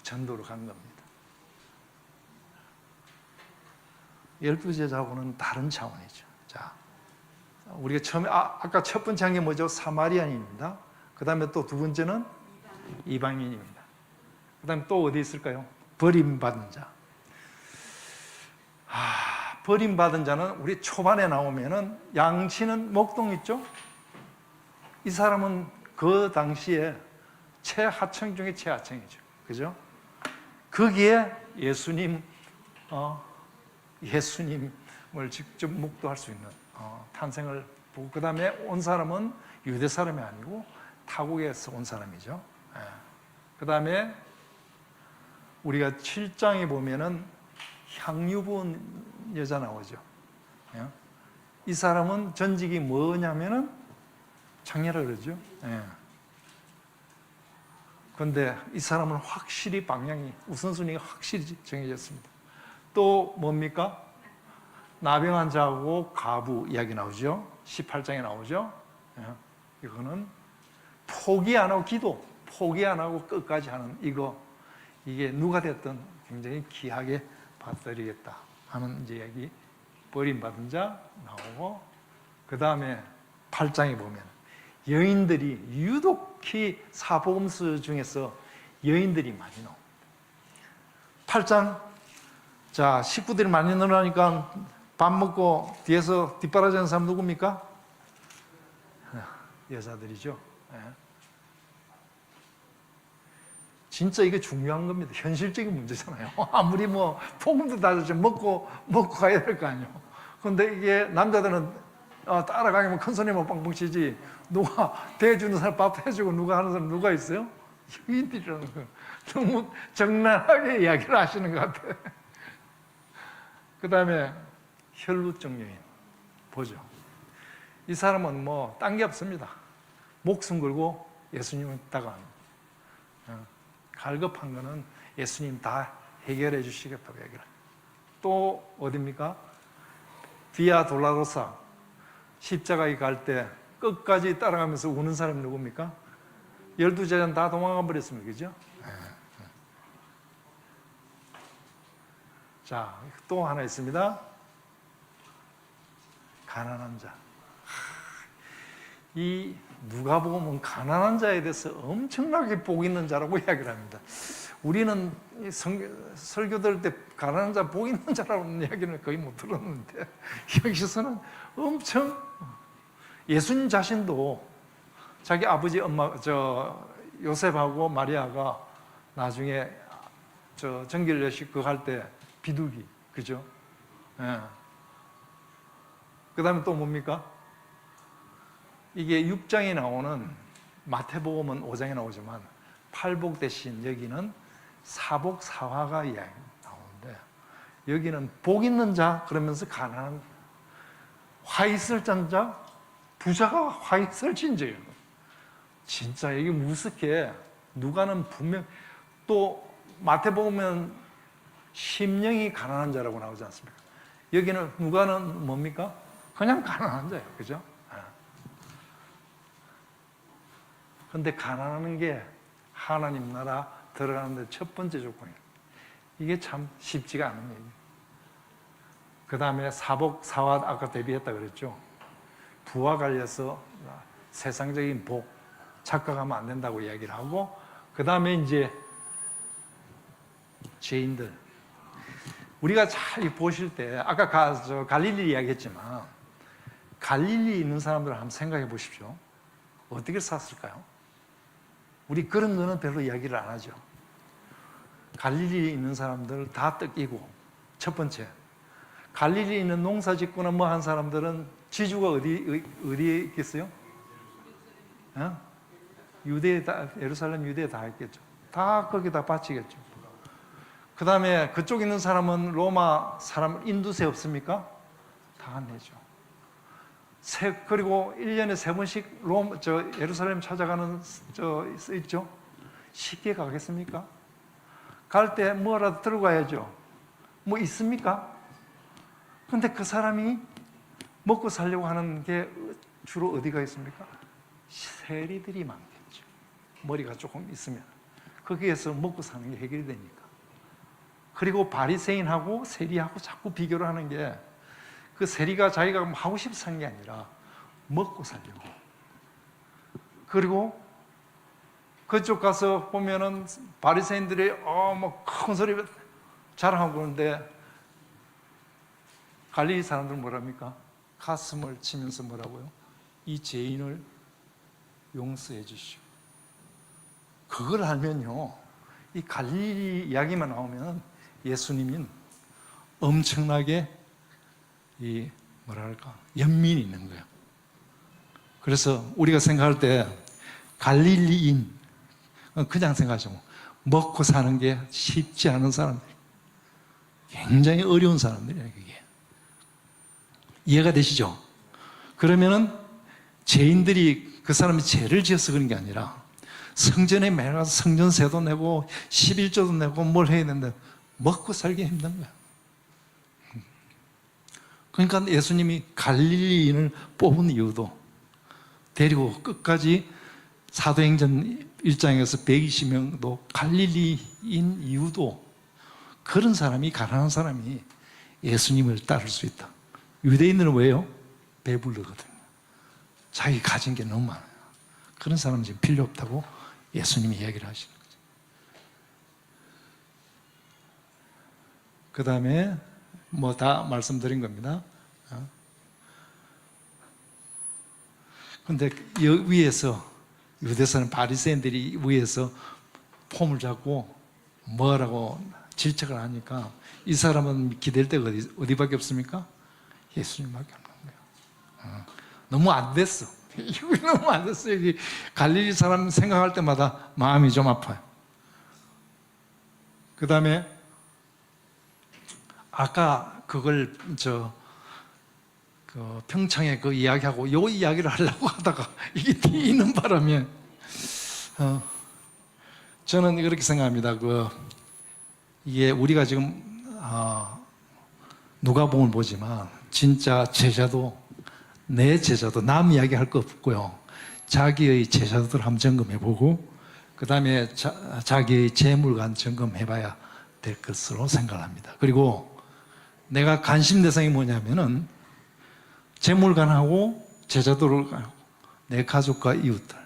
전도로 간 겁니다. 12제자하고는 다른 차원이죠. 자, 우리가 처음에 아까 첫 번째 한 게 뭐죠? 사마리안입니다. 그 다음에 또 두 번째는 이방인입니다. 그 다음에 또 어디 있을까요? 버림받은 자. 버림받은 자는 우리 초반에 나오면은 양치는 목동 있죠? 이 사람은 그 당시에 최하층 중에 최하층이죠. 그죠? 거기에 예수님을 직접 목도할 수 있는 탄생을 보고, 그 다음에 온 사람은 유대 사람이 아니고 타국에서 온 사람이죠. 그 다음에 우리가 7장에 보면은 향유 부은 여자 나오죠. 이 사람은 전직이 뭐냐면은 장녀라 그러죠. 그런데 이 사람은 확실히 방향이, 우선순위가 확실히 정해졌습니다. 또 뭡니까? 나병 환자하고 가부 이야기 나오죠. 18장에 나오죠. 이거는 포기 안 하고 기도, 포기 안 하고 끝까지 하는 이게 누가 됐든 굉장히 귀하게 받아들이겠다 하는 이제 이야기. 버림받은 자 나오고, 그 다음에 8장에 보면 여인들이, 유독히 사복음서 중에서 여인들이 많이 나옵니다. 8장, 자, 식구들이 많이 늘어나니까 밥 먹고 뒤에서 뒷바라지하는 사람 누굽니까? 여자들이죠. 진짜 이게 중요한 겁니다. 현실적인 문제잖아요. 아무리 뭐 복음도 다 먹고 가야 될 거 아니에요. 그런데 이게 남자들은 따라가면 큰 소리만 빵빵 치지, 누가 대해주는 사람 밥 해주고 누가 하는 사람 누가 있어요? 여인들이라는 거예요. 너무 적나라하게 이야기를 하시는 것 같아요. 그 다음에 혈루증 여인 보죠. 이 사람은 뭐 딴 게 없습니다. 목숨 걸고 예수님을 따라갑니다. 갈급한 거는 예수님 다 해결해 주시겠다고 얘기를 해요. 또 어디입니까? 비아 돌라로사, 십자가에 갈 때 끝까지 따라가면서 우는 사람이 누굽니까? 12제자는 다 도망가 버렸습니다. 그죠? 자, 또 하나 있습니다. 가난한 자. 이 누가복음은 가난한 자에 대해서 엄청나게 복 있는 자라고 이야기를 합니다. 우리는 설교 들을 때 가난한 자 복 있는 자라는 이야기는 거의 못 들었는데, 여기서는 엄청, 예수님 자신도 자기 아버지 요셉하고 마리아가 나중에 정결례식 그거 할 때 비둘기, 그죠? 그 다음에 또 뭡니까? 이게 6장에 나오는, 마태복음은 5장에 나오지만 팔복 대신 여기는 사복사화가 이야기 나오는데, 여기는 복 있는 자 그러면서 가난한, 화 있을 잔자, 부자가 화 있을 진저예요. 진짜 이게 무섭게, 누가는 분명, 또 마태복음은 심령이 가난한 자라고 나오지 않습니까? 여기는 누가는 뭡니까? 그냥 가난한 자예요. 그죠? 그런데 가난한 게 하나님 나라 들어가는데 첫 번째 조건이에요. 이게 참 쉽지가 않은 얘기예요. 그 다음에 사복사화, 아까 대비했다 그랬죠. 부와 관련해서 세상적인 복 착각하면 안 된다고 이야기를 하고, 그 다음에 이제 죄인들, 우리가 잘 보실 때 아까 갈릴리 이야기했지만 갈릴리 있는 사람들 한번 생각해 보십시오. 어떻게 샀을까요? 우리 그런 거는 별로 이야기를 안 하죠. 갈릴리에 있는 사람들 다 뜯기고, 첫 번째, 갈릴리에 있는 농사 짓거나 뭐 한 사람들은 지주가 어디에 있겠어요? 어? 유대에 다, 예루살렘 유대에 다 했겠죠. 다 거기다 바치겠죠. 그 다음에 그쪽 있는 사람은 로마 사람 인두세 없습니까? 다 내죠. 그리고 1년에 3번씩 예루살렘 찾아가는 있죠? 쉽게 가겠습니까? 갈 때 뭐라도 들고 가야죠. 뭐 있습니까? 근데 그 사람이 먹고 살려고 하는 게 주로 어디가 있습니까? 세리들이 많겠죠. 머리가 조금 있으면 거기에서 먹고 사는 게 해결이 되니까. 그리고 바리새인하고 세리하고 자꾸 비교를 하는 게, 그 세리가 자기가 하고 싶어서 하는 게 아니라 먹고 살려고. 그리고 그쪽 가서 보면은 바리새인들이 뭐 큰 소리 자랑하고 그러는데 갈릴리 사람들은 뭐랍니까? 가슴을 치면서 뭐라고요? 이 죄인을 용서해 주시오. 그걸 알면요, 이 갈릴리 이야기만 나오면 예수님은 엄청나게 이 뭐랄까 연민이 있는 거예요. 그래서 우리가 생각할 때 갈릴리인 그냥 생각하죠. 먹고 사는 게 쉽지 않은 사람들, 굉장히 어려운 사람들이에요. 그게 이해가 되시죠? 그러면은 죄인들이 그 사람이 죄를 지어서 그런 게 아니라 성전에 매일 가서 성전세도 내고 11조도 내고 뭘 해야 되는데 먹고 살기 힘든 거야. 그러니까 예수님이 갈릴리인을 뽑은 이유도, 데리고 끝까지 사도행전 1장에서 120명도 갈릴리인 이유도, 그런 사람이, 가난한 사람이 예수님을 따를 수 있다. 유대인들은 왜요? 배부르거든요. 자기 가진 게 너무 많아요. 그런 사람은 지금 필요 없다고 예수님이 이야기를 하시는 거죠. 그 다음에 뭐 다 말씀드린 겁니다. 근데 위에서 유대사는 바리새인들이 위에서 폼을 잡고 뭐라고 질책을 하니까 이 사람은 기댈 데가 어디밖에 없습니까? 예수님밖에 없는 거예요. 너무 안 됐어. 이거 너무 안 됐어. 여기 갈릴리 사람 생각할 때마다 마음이 좀 아파요. 그 다음에 아까 그걸 그 평창에 그 이야기하고 요 이야기를 하려고 하다가 이게 뒤있는 바람에 저는 그렇게 생각합니다. 이게 우리가 지금 누가복음을 보지만 진짜 제자도, 내 제자도 남 이야기할 거 없고요, 자기의 제자들 한번 점검해보고 그 다음에 자기의 재물관 점검해봐야 될 것으로 생각합니다. 그리고 내가 관심 대상이 뭐냐면은 재물관하고 제자들을, 내 가족과 이웃들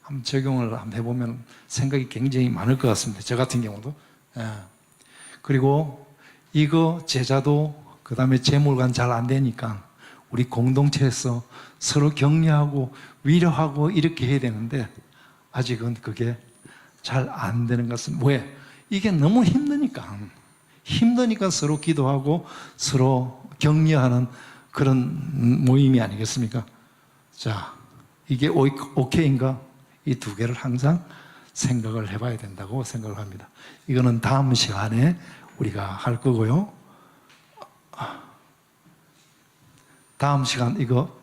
한번 적용을 한번 해보면 생각이 굉장히 많을 것 같습니다. 저 같은 경우도. 그리고 이거 제자도 그 다음에 재물관 잘 안 되니까 우리 공동체에서 서로 격려하고 위로하고 이렇게 해야 되는데 아직은 그게 잘 안 되는 것은 왜? 이게 너무 힘드니까 서로 기도하고 서로 격려하는 그런 모임이 아니겠습니까? 자, 이게 오케이인가? 이 두 개를 항상 생각을 해봐야 된다고 생각을 합니다. 이거는 다음 시간에 우리가 할 거고요. 다음 시간 이거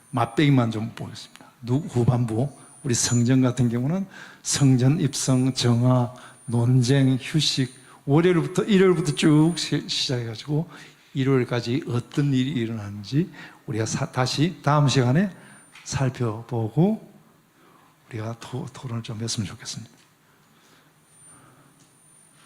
맛배기만 좀 보겠습니다. 후반부 우리 성전 같은 경우는 성전 입성, 정화, 논쟁, 휴식, 월요일부터 일요일부터 쭉 시작해가지고 일요일까지 어떤 일이 일어나는지 우리가 다시 다음 시간에 살펴보고 우리가 토론을 좀 했으면 좋겠습니다.